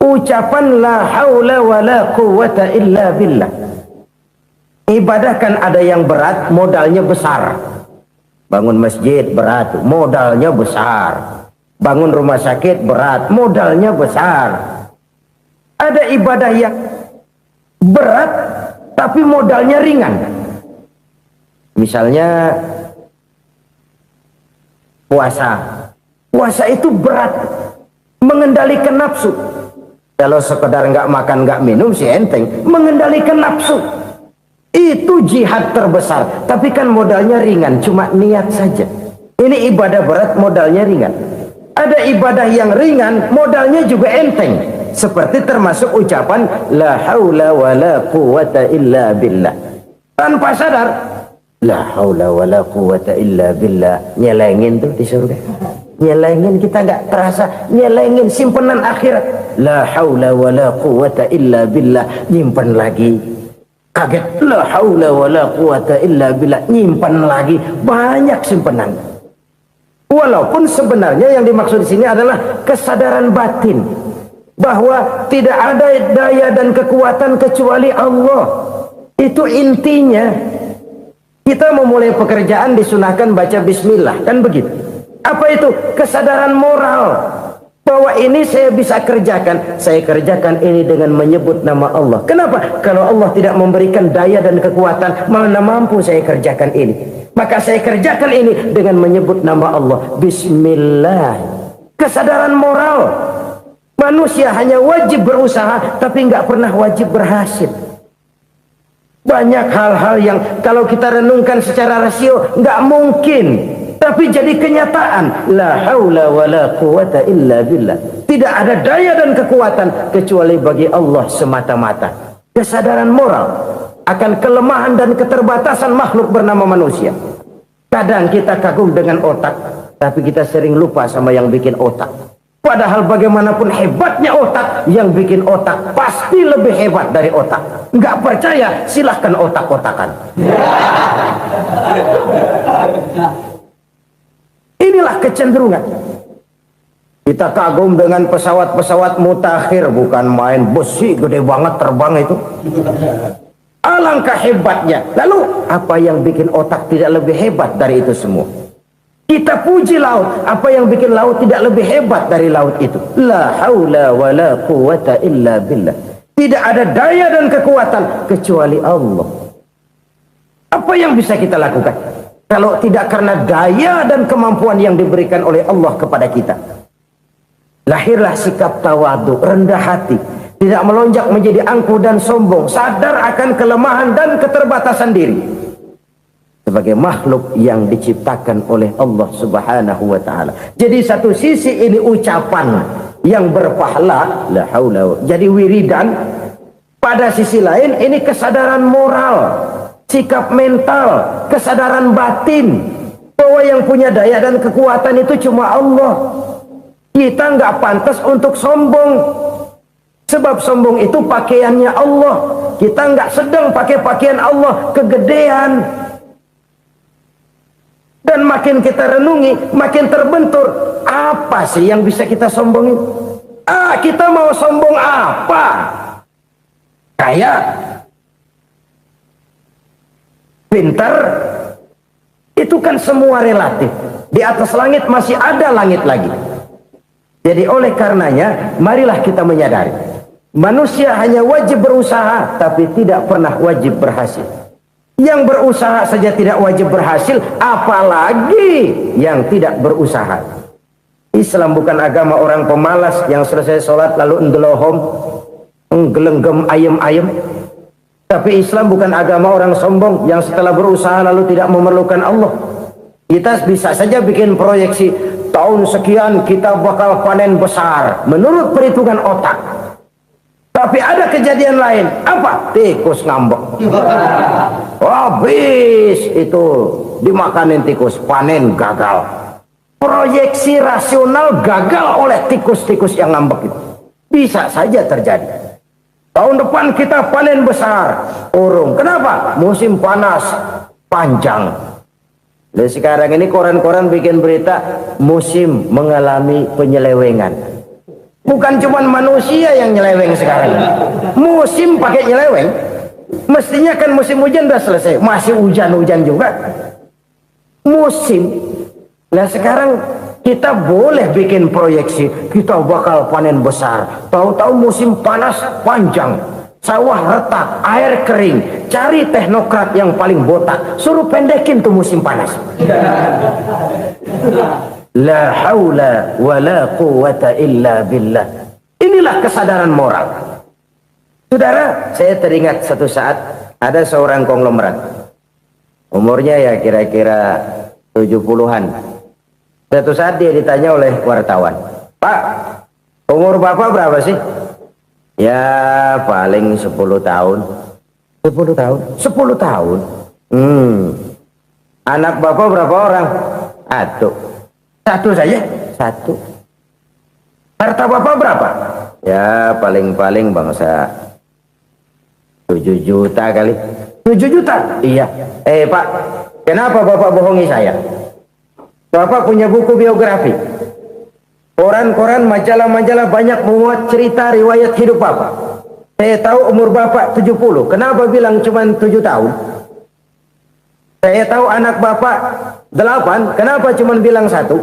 Ucapan la hawla wa la quwwata illa billah. Ibadah kan ada yang berat, modalnya besar. Bangun masjid berat, modalnya besar. Bangun rumah sakit berat, modalnya besar. Ada ibadah yang berat tapi modalnya ringan. Misalnya puasa. Puasa itu berat, mengendalikan nafsu. Kalau sekedar nggak makan nggak minum sih enteng, mengendalikan nafsu. Itu jihad terbesar, tapi kan modalnya ringan, cuma niat saja. Ini ibadah berat, modalnya ringan. Ada ibadah yang ringan, modalnya juga enteng. Seperti termasuk ucapan la haula wa la quwwata illa billah. Tanpa sadar, la haula wa la quwwata illa billah. Nyelengin tuh di surga. Nyelengin, kita nggak terasa, nyelengin simpenan akhirat. La haula wa la quwwata illa billah, nyimpen lagi. Kaget, la haula wa la quwwata illa billah, nyimpan lagi, banyak simpenan. Walaupun sebenarnya yang dimaksud di sini adalah kesadaran batin bahwa tidak ada daya dan kekuatan kecuali Allah. Itu intinya. Kita memulai pekerjaan disunahkan baca bismillah, kan begitu. Apa itu? Kesadaran moral Bahwa ini saya bisa kerjakan, saya kerjakan ini dengan menyebut nama Allah. Kenapa? Kalau Allah tidak memberikan daya dan kekuatan, mana mampu saya kerjakan ini. Maka saya kerjakan ini dengan menyebut nama Allah. Bismillah. Kesadaran moral. Manusia hanya wajib berusaha, tapi nggak pernah wajib berhasil. Banyak hal-hal yang kalau kita renungkan secara rasio nggak mungkin, tapi jadi kenyataan. La haula wa la quwata illa billah. Tidak ada daya dan kekuatan kecuali bagi Allah semata-mata. Kesadaran moral akan kelemahan dan keterbatasan makhluk bernama manusia. Kadang kita kagum dengan otak, tapi kita sering lupa sama yang bikin otak. Padahal bagaimanapun hebatnya otak, yang bikin otak pasti lebih hebat dari otak. Nggak percaya, silahkan otak-otakan. Inilah kecenderungan. Kita kagum dengan pesawat-pesawat mutakhir, bukan main, besi gede banget terbang itu. Alangkah hebatnya. Lalu apa yang bikin otak tidak lebih hebat dari itu semua? Kita puji laut, apa yang bikin laut tidak lebih hebat dari laut itu? La haula wa la quwata illa billah. Tidak ada daya dan kekuatan kecuali Allah. Apa yang bisa kita lakukan kalau tidak karena daya dan kemampuan yang diberikan oleh Allah kepada kita? Lahirlah sikap tawadu, rendah hati, tidak melonjak menjadi angkuh dan sombong, sadar akan kelemahan dan keterbatasan diri sebagai makhluk yang diciptakan oleh Allah Subhanahu wa taala. Jadi satu sisi ini ucapan yang berpahala, la haula, jadi wiridan. Pada sisi lain ini kesadaran moral, sikap mental, kesadaran batin bahwa yang punya daya dan kekuatan itu cuma Allah. Kita nggak pantas untuk sombong, sebab sombong itu pakaiannya Allah. Kita nggak sedang pakai pakaian Allah, kegedean. Dan makin kita renungi, makin terbentur. Apa sih yang bisa kita sombongin? Kita mau sombong apa? Kaya, pintar, itu kan semua relatif. Di atas langit masih ada langit lagi. Jadi oleh karenanya, marilah kita menyadari, manusia hanya wajib berusaha, tapi tidak pernah wajib berhasil. Yang berusaha saja tidak wajib berhasil, apalagi yang tidak berusaha. Islam bukan agama orang pemalas yang selesai sholat lalu endelohom, nggelenggem ayem-ayem. Tapi Islam bukan agama orang sombong yang setelah berusaha lalu tidak memerlukan Allah. Kita bisa saja bikin proyeksi, tahun sekian kita bakal panen besar menurut perhitungan otak. Tapi ada kejadian lain. Apa? Tikus ngambek. Habis itu dimakanin tikus, panen gagal. Proyeksi rasional gagal oleh tikus-tikus yang ngambek itu. Bisa saja terjadi. Tahun depan kita panen besar, urung. Kenapa? Musim panas panjang. Dan sekarang ini koran-koran bikin berita musim mengalami penyelewengan. Bukan cuma manusia yang nyeleweng sekarang. Musim pakai nyeleweng. Mestinya kan musim hujan udah selesai, masih hujan-hujan juga. Musim. Nah sekarang kita boleh bikin proyeksi, kita bakal panen besar. Tahu-tahu musim panas panjang, sawah retak, air kering. Cari teknokrat yang paling botak, suruh pendekin tuh musim panas. La haula wa la quwata illa billah. Inilah kesadaran moral. Saudara, saya teringat satu saat ada seorang konglomerat. Umurnya ya kira-kira 70-an. Suatu saat dia ditanya oleh wartawan, "Pak, umur Bapak berapa sih?" "Ya paling 10 tahun." 10 tahun? 10 tahun? Anak Bapak berapa orang? Satu saja? Satu. Harta Bapak berapa? Ya paling-paling bangsa 7 juta kali. 7 juta? Iya. Pak, kenapa Bapak bohongi saya? Bapak punya buku biografi. Koran-koran, majalah-majalah banyak memuat cerita riwayat hidup Bapak. Saya tahu umur Bapak 70. Kenapa bilang cuma 7 tahun? Saya tahu anak Bapak 8. Kenapa cuma bilang 1?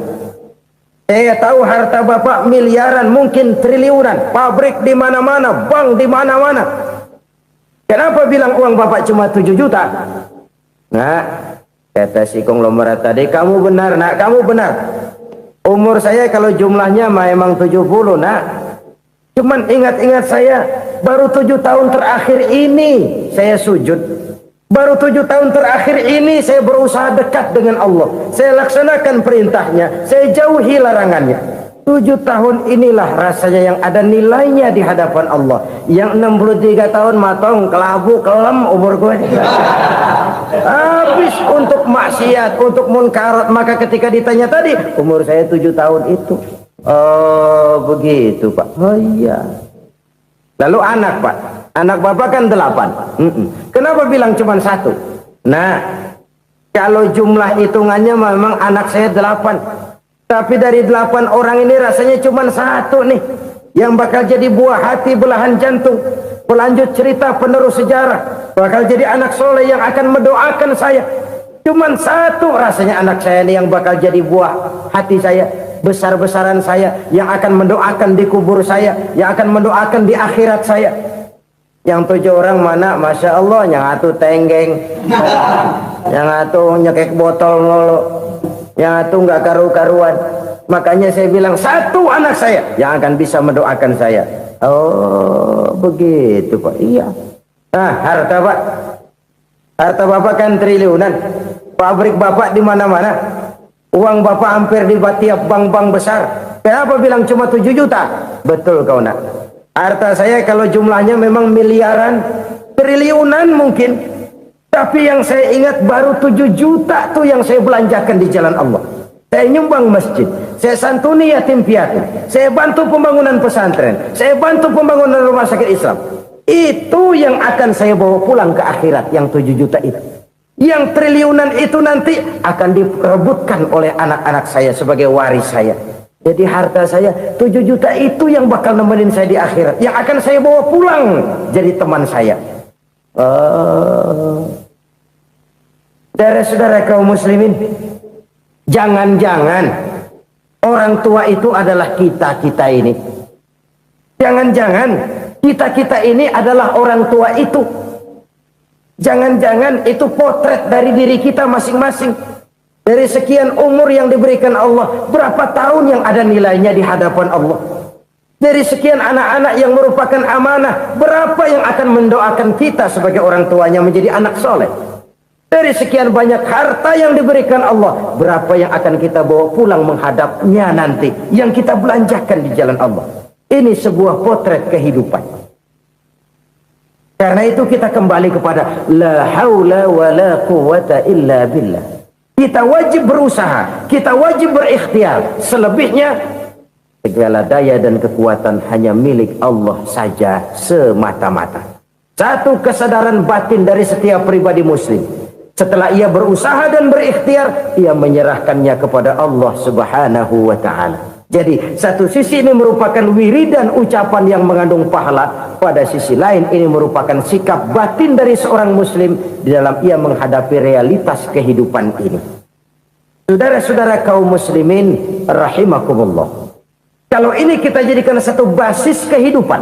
Saya tahu harta bapak miliaran, mungkin triliunan, pabrik di mana-mana, bank di mana-mana. Kenapa bilang uang bapak cuma 7 juta? Nah, kata si konglomerat tadi, kamu benar nak, kamu benar. Umur saya kalau jumlahnya memang 70 nak. Cuman ingat-ingat saya, baru 7 tahun terakhir ini saya sujud. Baru 7 tahun terakhir ini saya berusaha dekat dengan Allah. Saya laksanakan perintahnya, saya jauhi larangannya. 7 tahun inilah rasanya yang ada nilainya di hadapan Allah. Yang 63 tahun matong, kelabu, kelem umur gue. Habis untuk maksiat, untuk munkarat. Maka ketika ditanya tadi, umur saya 7 tahun itu. Oh begitu Pak. Oh iya. Lalu anak Pak, anak bapak kan 8. Kenapa bilang cuma 1? Nah, kalau jumlah hitungannya memang anak saya 8. Tapi dari 8 orang ini rasanya cuma 1 nih yang bakal jadi buah hati, belahan jantung, pelanjut cerita, penerus sejarah, bakal jadi anak soleh yang akan mendoakan saya. Cuman 1 rasanya anak saya ini yang bakal jadi buah hati saya, besar-besaran saya, yang akan mendoakan di kubur saya, yang akan mendoakan di akhirat saya. Yang 7 orang mana, masya Allah, yang 1 tenggeng, yang 1 nyekek botol mulu, yang 1 nggak karu-karuan. Makanya saya bilang 1 anak saya yang akan bisa mendoakan saya. Oh begitu Pak. Iya. Nah harta Pak, harta bapak kan triliunan, pabrik bapak di mana-mana, uang bapak hampir di tiap bank-bank besar. Kenapa bilang cuma 7 juta? Betul kau nak. Harta saya kalau jumlahnya memang miliaran, triliunan mungkin. Tapi yang saya ingat baru 7 juta tuh yang saya belanjakan di jalan Allah. Saya nyumbang masjid, saya santuni yatim piatu, saya bantu pembangunan pesantren, saya bantu pembangunan rumah sakit Islam. Itu yang akan saya bawa pulang ke akhirat, yang 7 juta itu. Yang triliunan itu nanti akan diperebutkan oleh anak-anak saya sebagai waris saya. Jadi harta saya 7 juta itu yang bakal nemenin saya di akhirat, yang akan saya bawa pulang jadi teman saya. Saudara-saudara kaum muslimin, jangan-jangan orang tua itu adalah kita-kita ini. Jangan-jangan kita-kita ini adalah orang tua itu. Jangan-jangan itu potret dari diri kita masing-masing. Dari sekian umur yang diberikan Allah, berapa tahun yang ada nilainya di hadapan Allah? Dari sekian anak-anak yang merupakan amanah, berapa yang akan mendoakan kita sebagai orang tuanya menjadi anak soleh? Dari sekian banyak harta yang diberikan Allah, berapa yang akan kita bawa pulang menghadapnya nanti, yang kita belanjakan di jalan Allah? Ini sebuah potret kehidupan. Karena itu kita kembali kepada la haula wa la quwwata illa billah. Kita wajib berusaha, kita wajib berikhtiar. Selebihnya segala daya dan kekuatan hanya milik Allah saja semata-mata. Satu kesadaran batin dari setiap pribadi muslim. Setelah ia berusaha dan berikhtiar, ia menyerahkannya kepada Allah Subhanahu wa ta'ala. Jadi satu sisi ini merupakan wiridan ucapan yang mengandung pahala, pada sisi lain ini merupakan sikap batin dari seorang muslim di dalam ia menghadapi realitas kehidupan ini. Saudara-saudara kaum muslimin rahimakumullah, kalau ini kita jadikan satu basis kehidupan,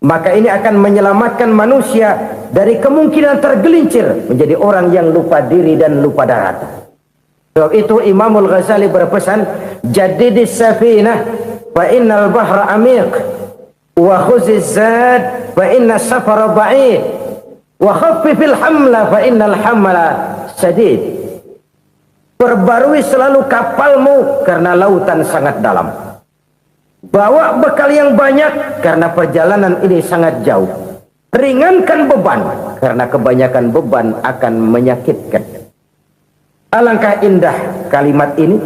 maka ini akan menyelamatkan manusia dari kemungkinan tergelincir menjadi orang yang lupa diri dan lupa darat. Sebab itu Imamul Ghazali berpesan, jadidis safinah fa innal bahra amiq wa khuziz zad fa inna safara ba'id wa khaffifil hamla fa innal hamla sadid. Perbarui selalu kapalmu karena lautan sangat dalam. Bawa bekal yang banyak karena perjalanan ini sangat jauh. Ringankan beban karena kebanyakan beban akan menyakitkan. Alangkah indah kalimat ini,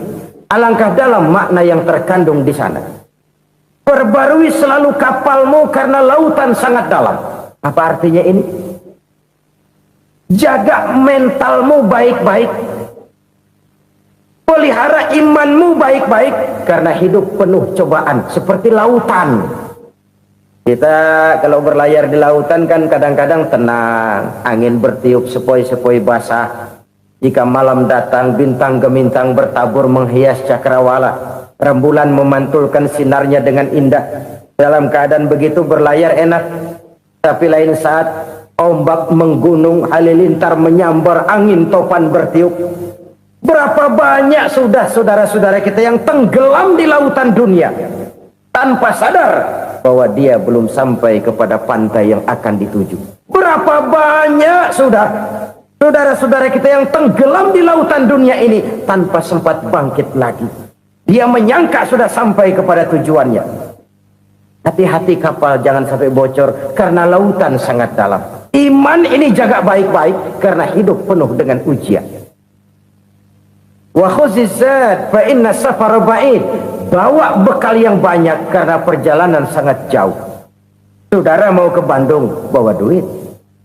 alangkah dalam makna yang terkandung di sana. Perbarui selalu kapalmu karena lautan sangat dalam. Apa artinya ini? Jaga mentalmu baik-baik. Pelihara imanmu baik-baik karena hidup penuh cobaan seperti lautan. Kita kalau berlayar di lautan kan kadang-kadang tenang, angin bertiup sepoi-sepoi basah. Jika malam datang bintang gemintang bertabur menghias cakrawala. rembulan memantulkan sinarnya dengan indah. Dalam keadaan begitu berlayar enak. Tapi lain saat ombak menggunung, halilintar menyambar, angin topan bertiup. Berapa banyak sudah saudara-saudara kita yang tenggelam di lautan dunia tanpa sadar bahwa dia belum sampai kepada pantai yang akan dituju. Berapa banyak sudah saudara-saudara kita yang tenggelam di lautan dunia ini tanpa sempat bangkit lagi. Dia menyangka sudah sampai kepada tujuannya. Hati-hati kapal jangan sampai bocor karena lautan sangat dalam. Iman ini jaga baik-baik karena hidup penuh dengan ujian. Wa khuzizat fa inna safara ba'id. Bawa bekal yang banyak karena perjalanan sangat jauh. Saudara mau ke Bandung, bawa duit.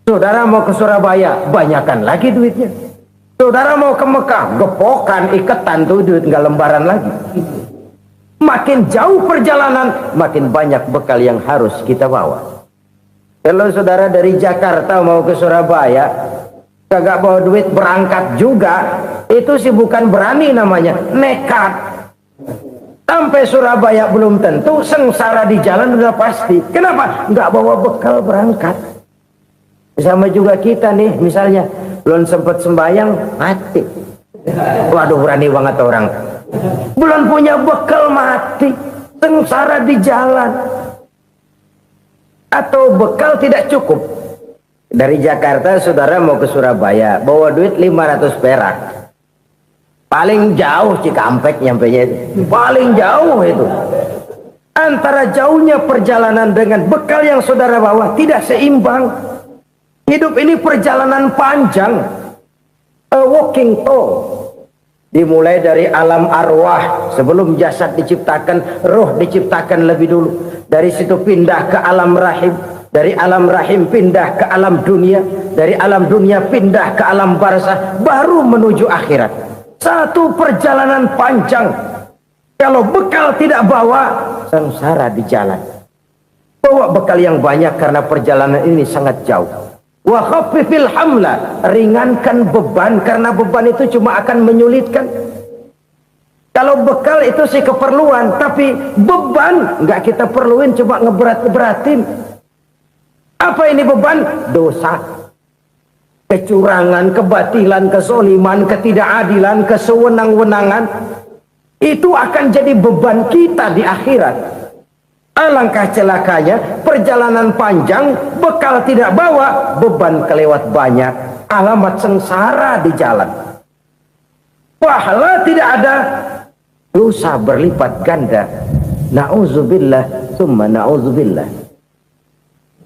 Saudara mau ke Surabaya, banyakan lagi duitnya. Saudara mau ke Mekah, gepokan, iketan tuh duit nggak lembaran lagi. Makin jauh perjalanan, makin banyak bekal yang harus kita bawa. Kalau saudara dari Jakarta mau ke Surabaya, kagak bawa duit berangkat juga, itu sih bukan berani namanya, nekat. Sampai Surabaya belum tentu, sengsara di jalan udah pasti. Kenapa? Nggak bawa bekal berangkat. Sama juga kita nih, misalnya belum sempat sembahyang, mati. Waduh, berani banget orang. Belum punya bekal, mati, sengsara di jalan. Atau bekal tidak cukup. Dari Jakarta saudara mau ke Surabaya, bawa duit 500 perak. Paling jauh Cikampek nyampenya itu. Paling jauh itu. Antara jauhnya perjalanan dengan bekal yang saudara bawa tidak seimbang. Hidup ini perjalanan panjang. A walking tour. Dimulai dari alam arwah, sebelum jasad diciptakan, roh diciptakan lebih dulu. Dari situ pindah ke alam rahim, dari alam rahim pindah ke alam dunia, dari alam dunia pindah ke alam barzah, baru menuju akhirat. Satu perjalanan panjang. Kalau bekal tidak bawa, sengsara di jalan. Bawa bekal yang banyak karena perjalanan ini sangat jauh. Wa khaffifil hamla, ringankan beban karena beban itu cuma akan menyulitkan. Kalau bekal itu sih keperluan, tapi beban nggak kita perluin, cuma ngeberat-beratin. Apa ini beban? Dosa, kecurangan, kebatilan, kezoliman, ketidakadilan, kesewenang-wenangan. Itu akan jadi beban kita di akhirat. Alangkah celakanya, perjalanan panjang, bekal tidak bawa, beban kelewat banyak, alamat sengsara di jalan. Pahala tidak ada, dosa berlipat ganda. Na'udzubillah, summa na'udzubillah.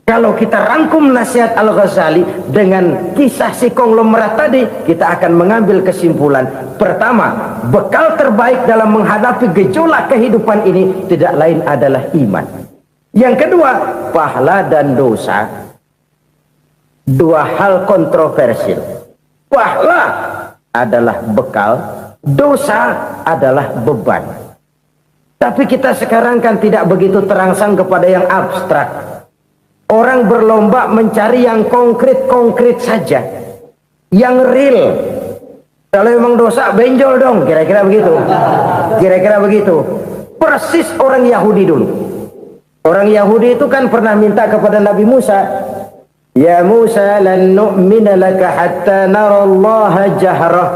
Kalau kita rangkum nasihat Al-Ghazali dengan kisah si konglomerat tadi, kita akan mengambil kesimpulan. Pertama, bekal terbaik dalam menghadapi gejolak kehidupan ini tidak lain adalah iman. Yang kedua, pahala dan dosa. Dua hal kontroversial. Pahala adalah bekal, dosa adalah beban. Tapi kita sekarang kan tidak begitu terangsang kepada yang abstrak. Orang berlomba mencari yang konkret-konkret saja, yang real. Kalau memang dosa, benjol dong, kira-kira begitu. Kira-kira begitu. Persis orang Yahudi dulu. Orang Yahudi itu kan pernah minta kepada Nabi Musa, Ya Musa, lan nu'mina laka hatta narallaha jahrah.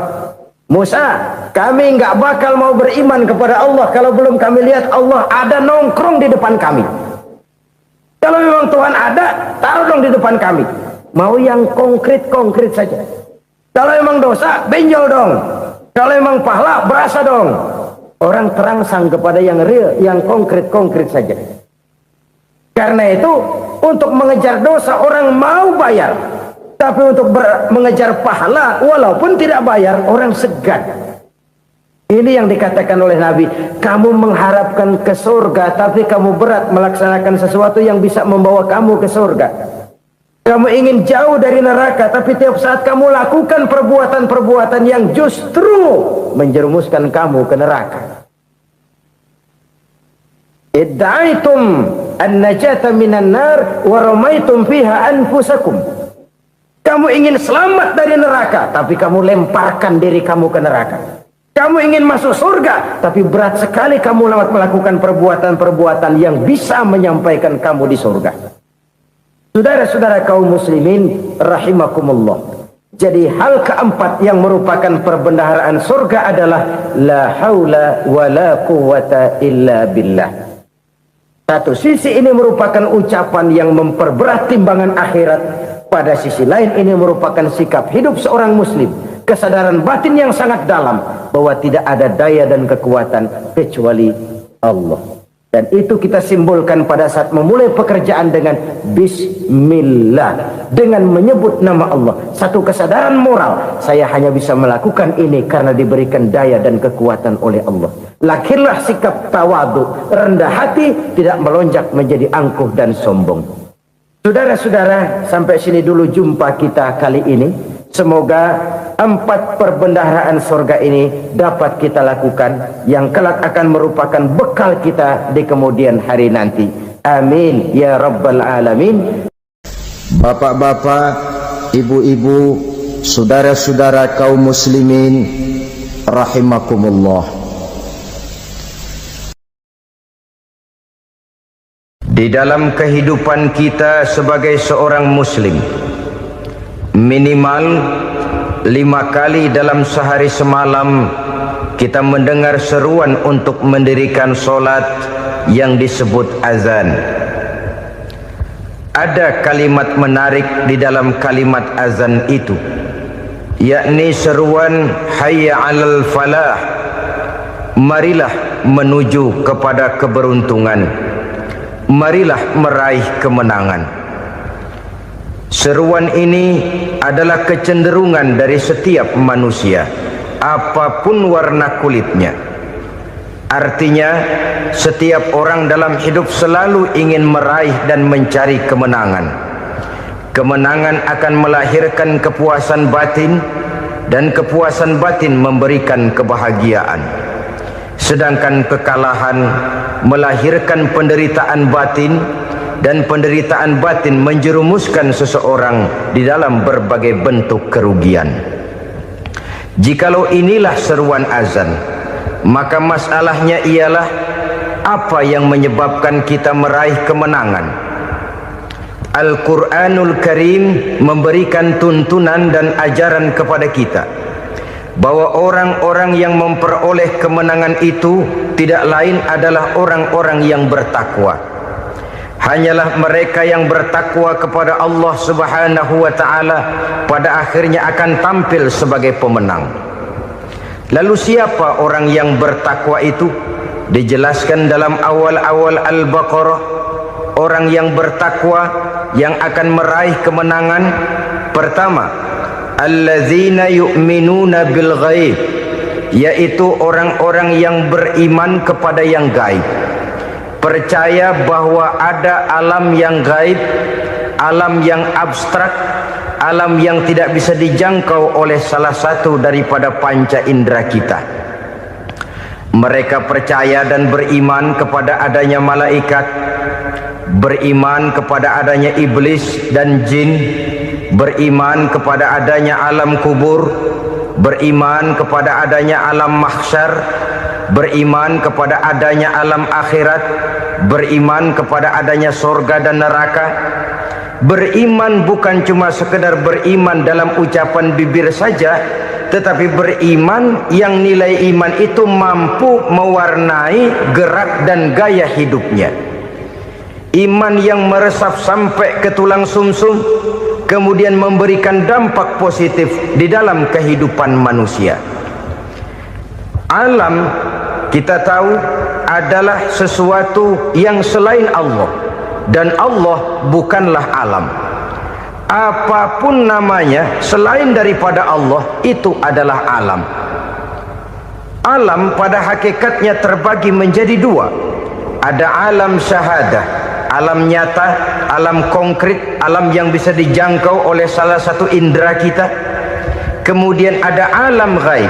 Musa, kami nggak bakal mau beriman kepada Allah kalau belum kami lihat Allah ada nongkrong di depan kami. Kalau memang Tuhan ada, taruh dong di depan kami. Mau yang konkret-konkret saja. Kalau memang dosa, benjol dong. Kalau memang pahala, berasa dong. Orang terangsang kepada yang real, yang konkret-konkret saja. Karena itu, untuk mengejar dosa, orang mau bayar. Tapi untuk mengejar pahala, walaupun tidak bayar, orang segan. Ini yang dikatakan oleh Nabi, kamu mengharapkan ke surga, tapi kamu berat melaksanakan sesuatu yang bisa membawa kamu ke surga. Kamu ingin jauh dari neraka, tapi tiap saat kamu lakukan perbuatan-perbuatan yang justru menjerumuskan kamu ke neraka. Idda'aitum an-najata minan nar wa ramaitum fiha anfusakum. Kamu ingin selamat dari neraka, tapi kamu lemparkan diri kamu ke neraka. Kamu ingin masuk surga, tapi berat sekali kamu melakukan perbuatan-perbuatan yang bisa menyampaikan kamu di surga. Saudara-saudara kaum muslimin rahimakumullah. Jadi hal keempat yang merupakan perbendaharaan surga adalah la haula wa la quwwata illa billah. Satu sisi ini merupakan ucapan yang memperberat timbangan akhirat. Pada sisi lain ini merupakan sikap hidup seorang muslim. Kesadaran batin yang sangat dalam bahwa tidak ada daya dan kekuatan kecuali Allah. Dan itu kita simbolkan pada saat memulai pekerjaan dengan Bismillah, dengan menyebut nama Allah. Satu kesadaran moral, saya hanya bisa melakukan ini karena diberikan daya dan kekuatan oleh Allah. Lahirlah sikap tawadu, rendah hati, tidak melonjak menjadi angkuh dan sombong. Saudara-saudara, sampai sini dulu jumpa kita kali ini. Semoga 4 perbendaharaan surga ini dapat kita lakukan, yang kelak akan merupakan bekal kita di kemudian hari nanti. Amin ya rabbal alamin. Bapak-bapak, ibu-ibu, saudara-saudara kaum muslimin rahimakumullah. Di dalam kehidupan kita sebagai seorang muslim, minimal 5 kali dalam sehari semalam kita mendengar seruan untuk mendirikan solat yang disebut azan. Ada kalimat menarik di dalam kalimat azan itu, yakni seruan hayya 'alal falah, marilah menuju kepada keberuntungan, marilah meraih kemenangan. Seruan ini adalah kecenderungan dari setiap manusia, apapun warna kulitnya. Artinya, setiap orang dalam hidup selalu ingin meraih dan mencari kemenangan. Kemenangan akan melahirkan kepuasan batin, dan kepuasan batin memberikan kebahagiaan. Sedangkan kekalahan melahirkan penderitaan batin, dan penderitaan batin menjerumuskan seseorang di dalam berbagai bentuk kerugian. Jikalau inilah seruan azan, maka masalahnya ialah apa yang menyebabkan kita meraih kemenangan. Al-Quranul Karim memberikan tuntunan dan ajaran kepada kita bahwa orang-orang yang memperoleh kemenangan itu tidak lain adalah orang-orang yang bertakwa. Hanyalah mereka yang bertakwa kepada Allah Subhanahu wa ta'ala pada akhirnya akan tampil sebagai pemenang. Lalu siapa orang yang bertakwa itu? Dijelaskan dalam awal-awal Al-Baqarah, orang yang bertakwa yang akan meraih kemenangan. Pertama, allazina yu'minuna bil ghaib, yaitu orang-orang yang beriman kepada yang gaib. Percaya bahwa ada alam yang gaib, alam yang abstrak, alam yang tidak bisa dijangkau oleh salah satu daripada panca indera kita. Mereka percaya dan beriman kepada adanya malaikat, beriman kepada adanya iblis dan jin, beriman kepada adanya alam kubur, beriman kepada adanya alam mahsyar, beriman kepada adanya alam akhirat, beriman kepada adanya surga dan neraka. Beriman bukan cuma sekedar beriman dalam ucapan bibir saja, tetapi beriman yang nilai iman itu mampu mewarnai gerak dan gaya hidupnya. Iman yang meresap sampai ke tulang sumsum, kemudian memberikan dampak positif di dalam kehidupan manusia. Alam, kita tahu, adalah sesuatu yang selain Allah, dan Allah bukanlah alam. Apapun namanya selain daripada Allah, itu adalah alam. Alam pada hakikatnya terbagi menjadi 2. Ada alam syahadah, alam nyata, alam konkret, alam yang bisa dijangkau oleh salah satu indera kita. Kemudian ada alam ghaib,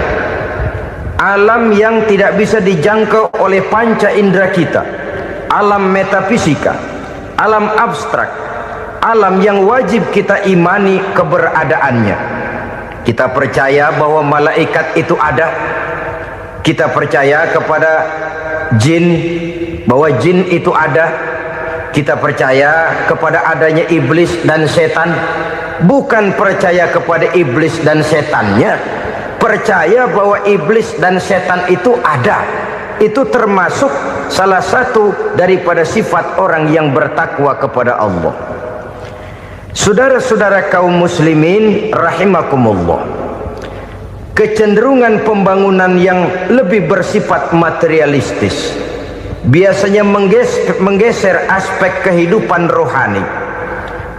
alam yang tidak bisa dijangkau oleh panca indera kita, alam metafisika, alam abstrak, alam yang wajib kita imani keberadaannya. Kita percaya bahwa malaikat itu ada, Kita percaya kepada jin, bahwa jin itu ada. Kita percaya kepada adanya iblis dan setan. Bukan percaya kepada iblis dan setannya, percaya bahwa iblis dan setan itu ada. Itu termasuk salah satu daripada sifat orang yang bertakwa kepada Allah. Saudara-saudara kaum muslimin rahimakumullah, kecenderungan pembangunan yang lebih bersifat materialistis biasanya menggeser aspek kehidupan rohani.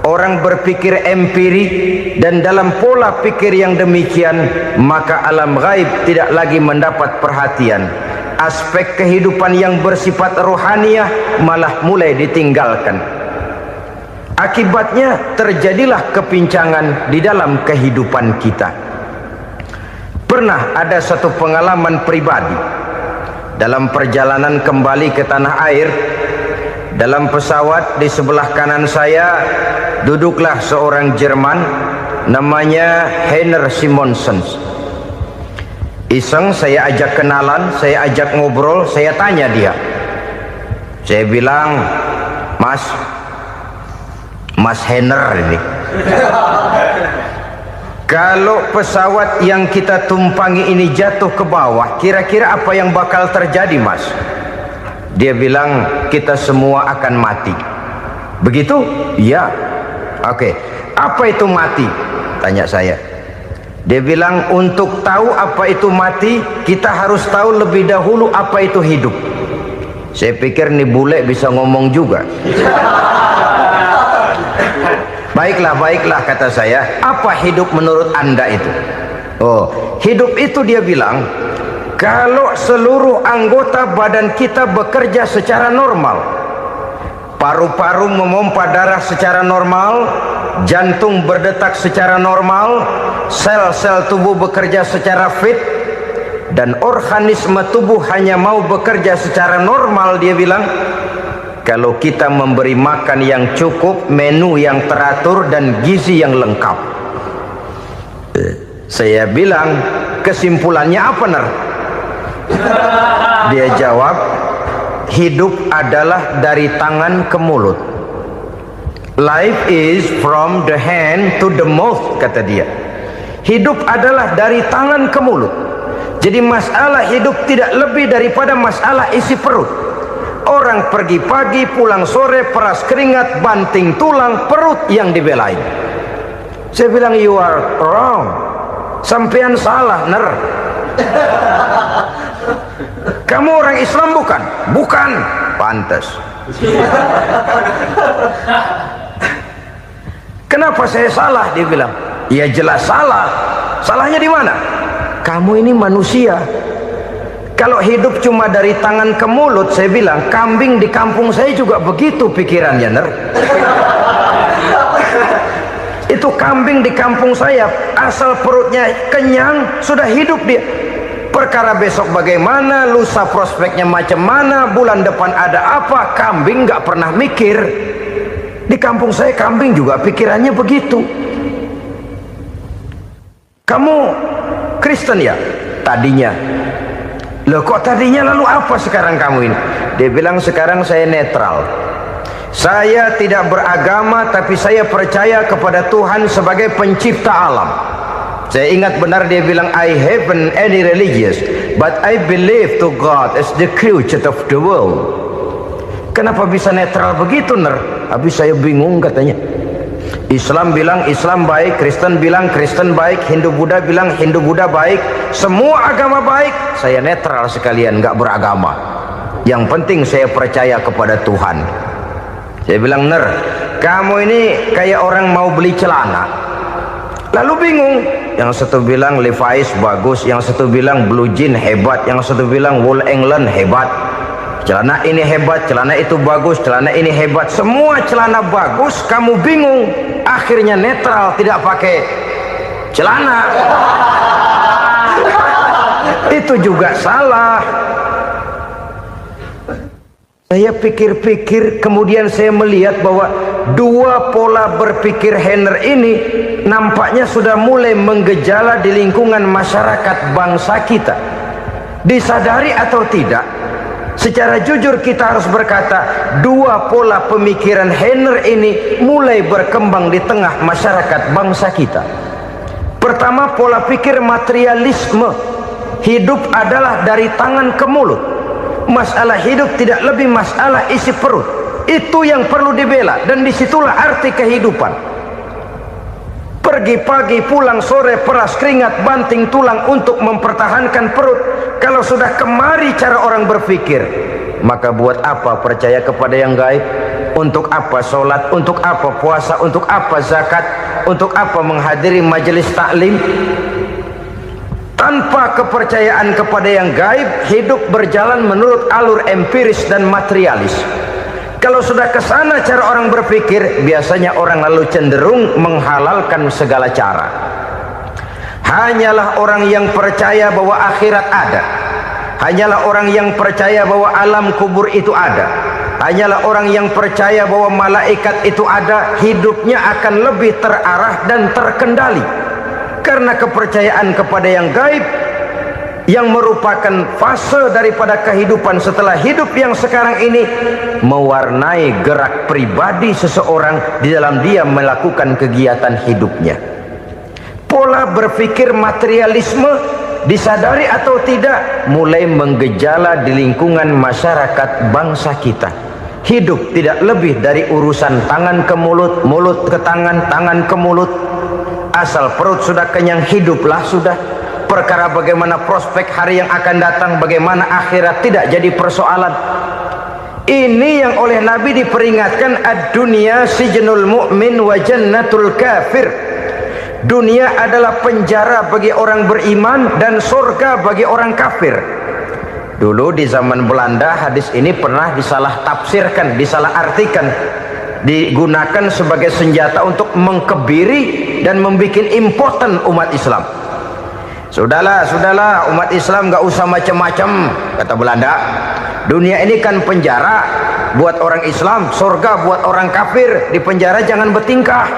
Orang berpikir empiri, dan dalam pola pikir yang demikian maka alam gaib tidak lagi mendapat perhatian. Aspek kehidupan yang bersifat rohaniah malah mulai ditinggalkan. Akibatnya terjadilah kepincangan di dalam kehidupan kita. Pernah ada satu pengalaman pribadi dalam perjalanan kembali ke tanah air. Dalam pesawat di sebelah kanan saya duduklah seorang Jerman namanya Heiner Simonsen. Iseng saya ajak kenalan, saya ajak ngobrol, saya tanya dia. Saya bilang, Mas Heiner ini, kalau pesawat yang kita tumpangi ini jatuh ke bawah, kira-kira apa yang bakal terjadi, Mas? Dia bilang, kita semua akan mati. Begitu? Iya. Oke. Apa itu mati? Tanya saya. Dia bilang, untuk tahu apa itu mati, kita harus tahu lebih dahulu apa itu hidup. Saya pikir nih bule bisa ngomong juga. Baiklah kata saya. Apa hidup menurut Anda itu? Oh, hidup itu dia bilang, kalau seluruh anggota badan kita bekerja secara normal, paru-paru memompa darah secara normal, jantung berdetak secara normal, sel-sel tubuh bekerja secara fit, dan organisme tubuh hanya mau bekerja secara normal, dia bilang, kalau kita memberi makan yang cukup, menu yang teratur, dan gizi yang lengkap. Saya bilang, kesimpulannya apa, Ner? Dia jawab, hidup adalah dari tangan ke mulut. Life is from the hand to the mouth, kata dia. Hidup adalah dari tangan ke mulut. Jadi masalah hidup tidak lebih daripada masalah isi perut. Orang pergi pagi, pulang sore, peras keringat, banting tulang, perut yang dibelain. Saya bilang, you are wrong. Sampean salah, Ner. Kamu orang Islam bukan? Bukan. Pantas. Kenapa saya salah? Dia bilang, ya jelas salah. Salahnya di mana? Kamu ini manusia. Kalau hidup cuma dari tangan ke mulut, saya bilang, kambing di kampung saya juga begitu pikirannya, Ner. Itu kambing di kampung saya, asal perutnya kenyang, sudah hidup dia. Perkara besok bagaimana, lusa prospeknya macam mana, bulan depan ada apa, kambing nggak pernah mikir. Di kampung saya kambing juga pikirannya begitu. Kamu Kristen ya? Tadinya. Loh kok tadinya, lalu apa sekarang kamu ini? Dia bilang, sekarang saya netral. Saya tidak beragama, tapi saya percaya kepada Tuhan sebagai pencipta alam. Saya ingat benar dia bilang, I haven't any religious, but I believe to God as the creator of the world. Kenapa bisa netral begitu, Ner? Habis saya bingung katanya. Islam bilang Islam baik, Kristen bilang Kristen baik, Hindu Buddha bilang Hindu Buddha baik, semua agama baik. Saya netral sekalian, nggak beragama. Yang penting saya percaya kepada Tuhan. Saya bilang, Ner, kamu ini kayak orang mau beli celana, lalu bingung. Yang satu bilang Levi's bagus, yang satu bilang Blue Jean hebat, yang satu bilang Wool England hebat. Celana ini hebat, celana itu bagus, celana ini hebat, semua celana bagus, kamu bingung. Akhirnya netral, tidak pakai celana. Itu juga salah. Saya pikir-pikir, kemudian saya melihat bahwa dua pola berpikir Heiner ini nampaknya sudah mulai menggejala di lingkungan masyarakat bangsa kita. Disadari atau tidak, secara jujur kita harus berkata, dua pola pemikiran Heiner ini mulai berkembang di tengah masyarakat bangsa kita. Pertama, pola pikir materialisme. Hidup adalah dari tangan ke mulut. Masalah hidup tidak lebih masalah isi perut. Itu yang perlu dibela, dan disitulah arti kehidupan. Pergi pagi, pulang sore, peras keringat, banting tulang untuk mempertahankan perut. Kalau sudah kemari cara orang berpikir, maka buat apa percaya kepada yang gaib? Untuk apa sholat? Untuk apa puasa? Untuk apa zakat? Untuk apa menghadiri majelis taklim? Tanpa kepercayaan kepada yang gaib, hidup berjalan menurut alur empiris dan materialis. Kalau sudah ke sana cara orang berpikir, biasanya orang lalu cenderung menghalalkan segala cara. Hanyalah orang yang percaya bahwa akhirat ada. Hanyalah orang yang percaya bahwa alam kubur itu ada. Hanyalah orang yang percaya bahwa malaikat itu ada, hidupnya akan lebih terarah dan terkendali. Karena kepercayaan kepada yang gaib, yang merupakan fase daripada kehidupan setelah hidup yang sekarang ini, mewarnai gerak pribadi seseorang di dalam dia melakukan kegiatan hidupnya. Pola berpikir materialisme, disadari atau tidak, mulai menggejala di lingkungan masyarakat bangsa kita. Hidup tidak lebih dari urusan tangan ke mulut, mulut ke tangan, tangan ke mulut. Asal perut sudah kenyang, hiduplah sudah. Perkara bagaimana prospek hari yang akan datang, bagaimana akhirat, tidak jadi persoalan. Ini yang oleh Nabi diperingatkan, ad-dunya sijnul mu'min wa jannatul kafir. Dunia adalah penjara bagi orang beriman dan surga bagi orang kafir. Dulu di zaman Belanda hadis ini pernah disalah tafsirkan, disalah artikan, digunakan sebagai senjata untuk mengkebiri dan membuat impoten umat Islam. Sudahlah, umat Islam gak usah macam-macam, kata Belanda. Dunia ini kan penjara buat orang Islam, surga buat orang kafir. Di penjara jangan bertingkah.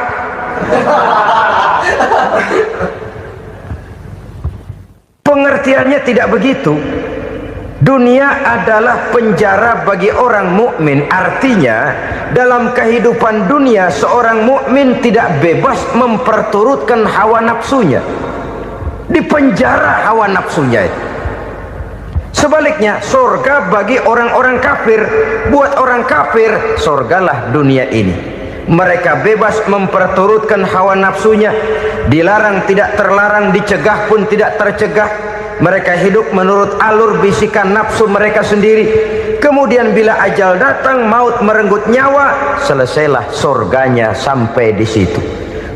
Pengertiannya tidak begitu. Dunia adalah penjara bagi orang mukmin. Artinya dalam kehidupan dunia seorang mukmin tidak bebas memperturutkan hawa nafsunya. Di penjara hawa nafsunya itu. Sebaliknya, surga bagi orang-orang kafir. Buat orang kafir, surgalah dunia ini. Mereka bebas memperturutkan hawa nafsunya. Dilarang tidak terlarang, dicegah pun tidak tercegah. Mereka hidup menurut alur bisikan nafsu mereka sendiri. Kemudian bila ajal datang, maut merenggut nyawa, selesailah surganya sampai di situ.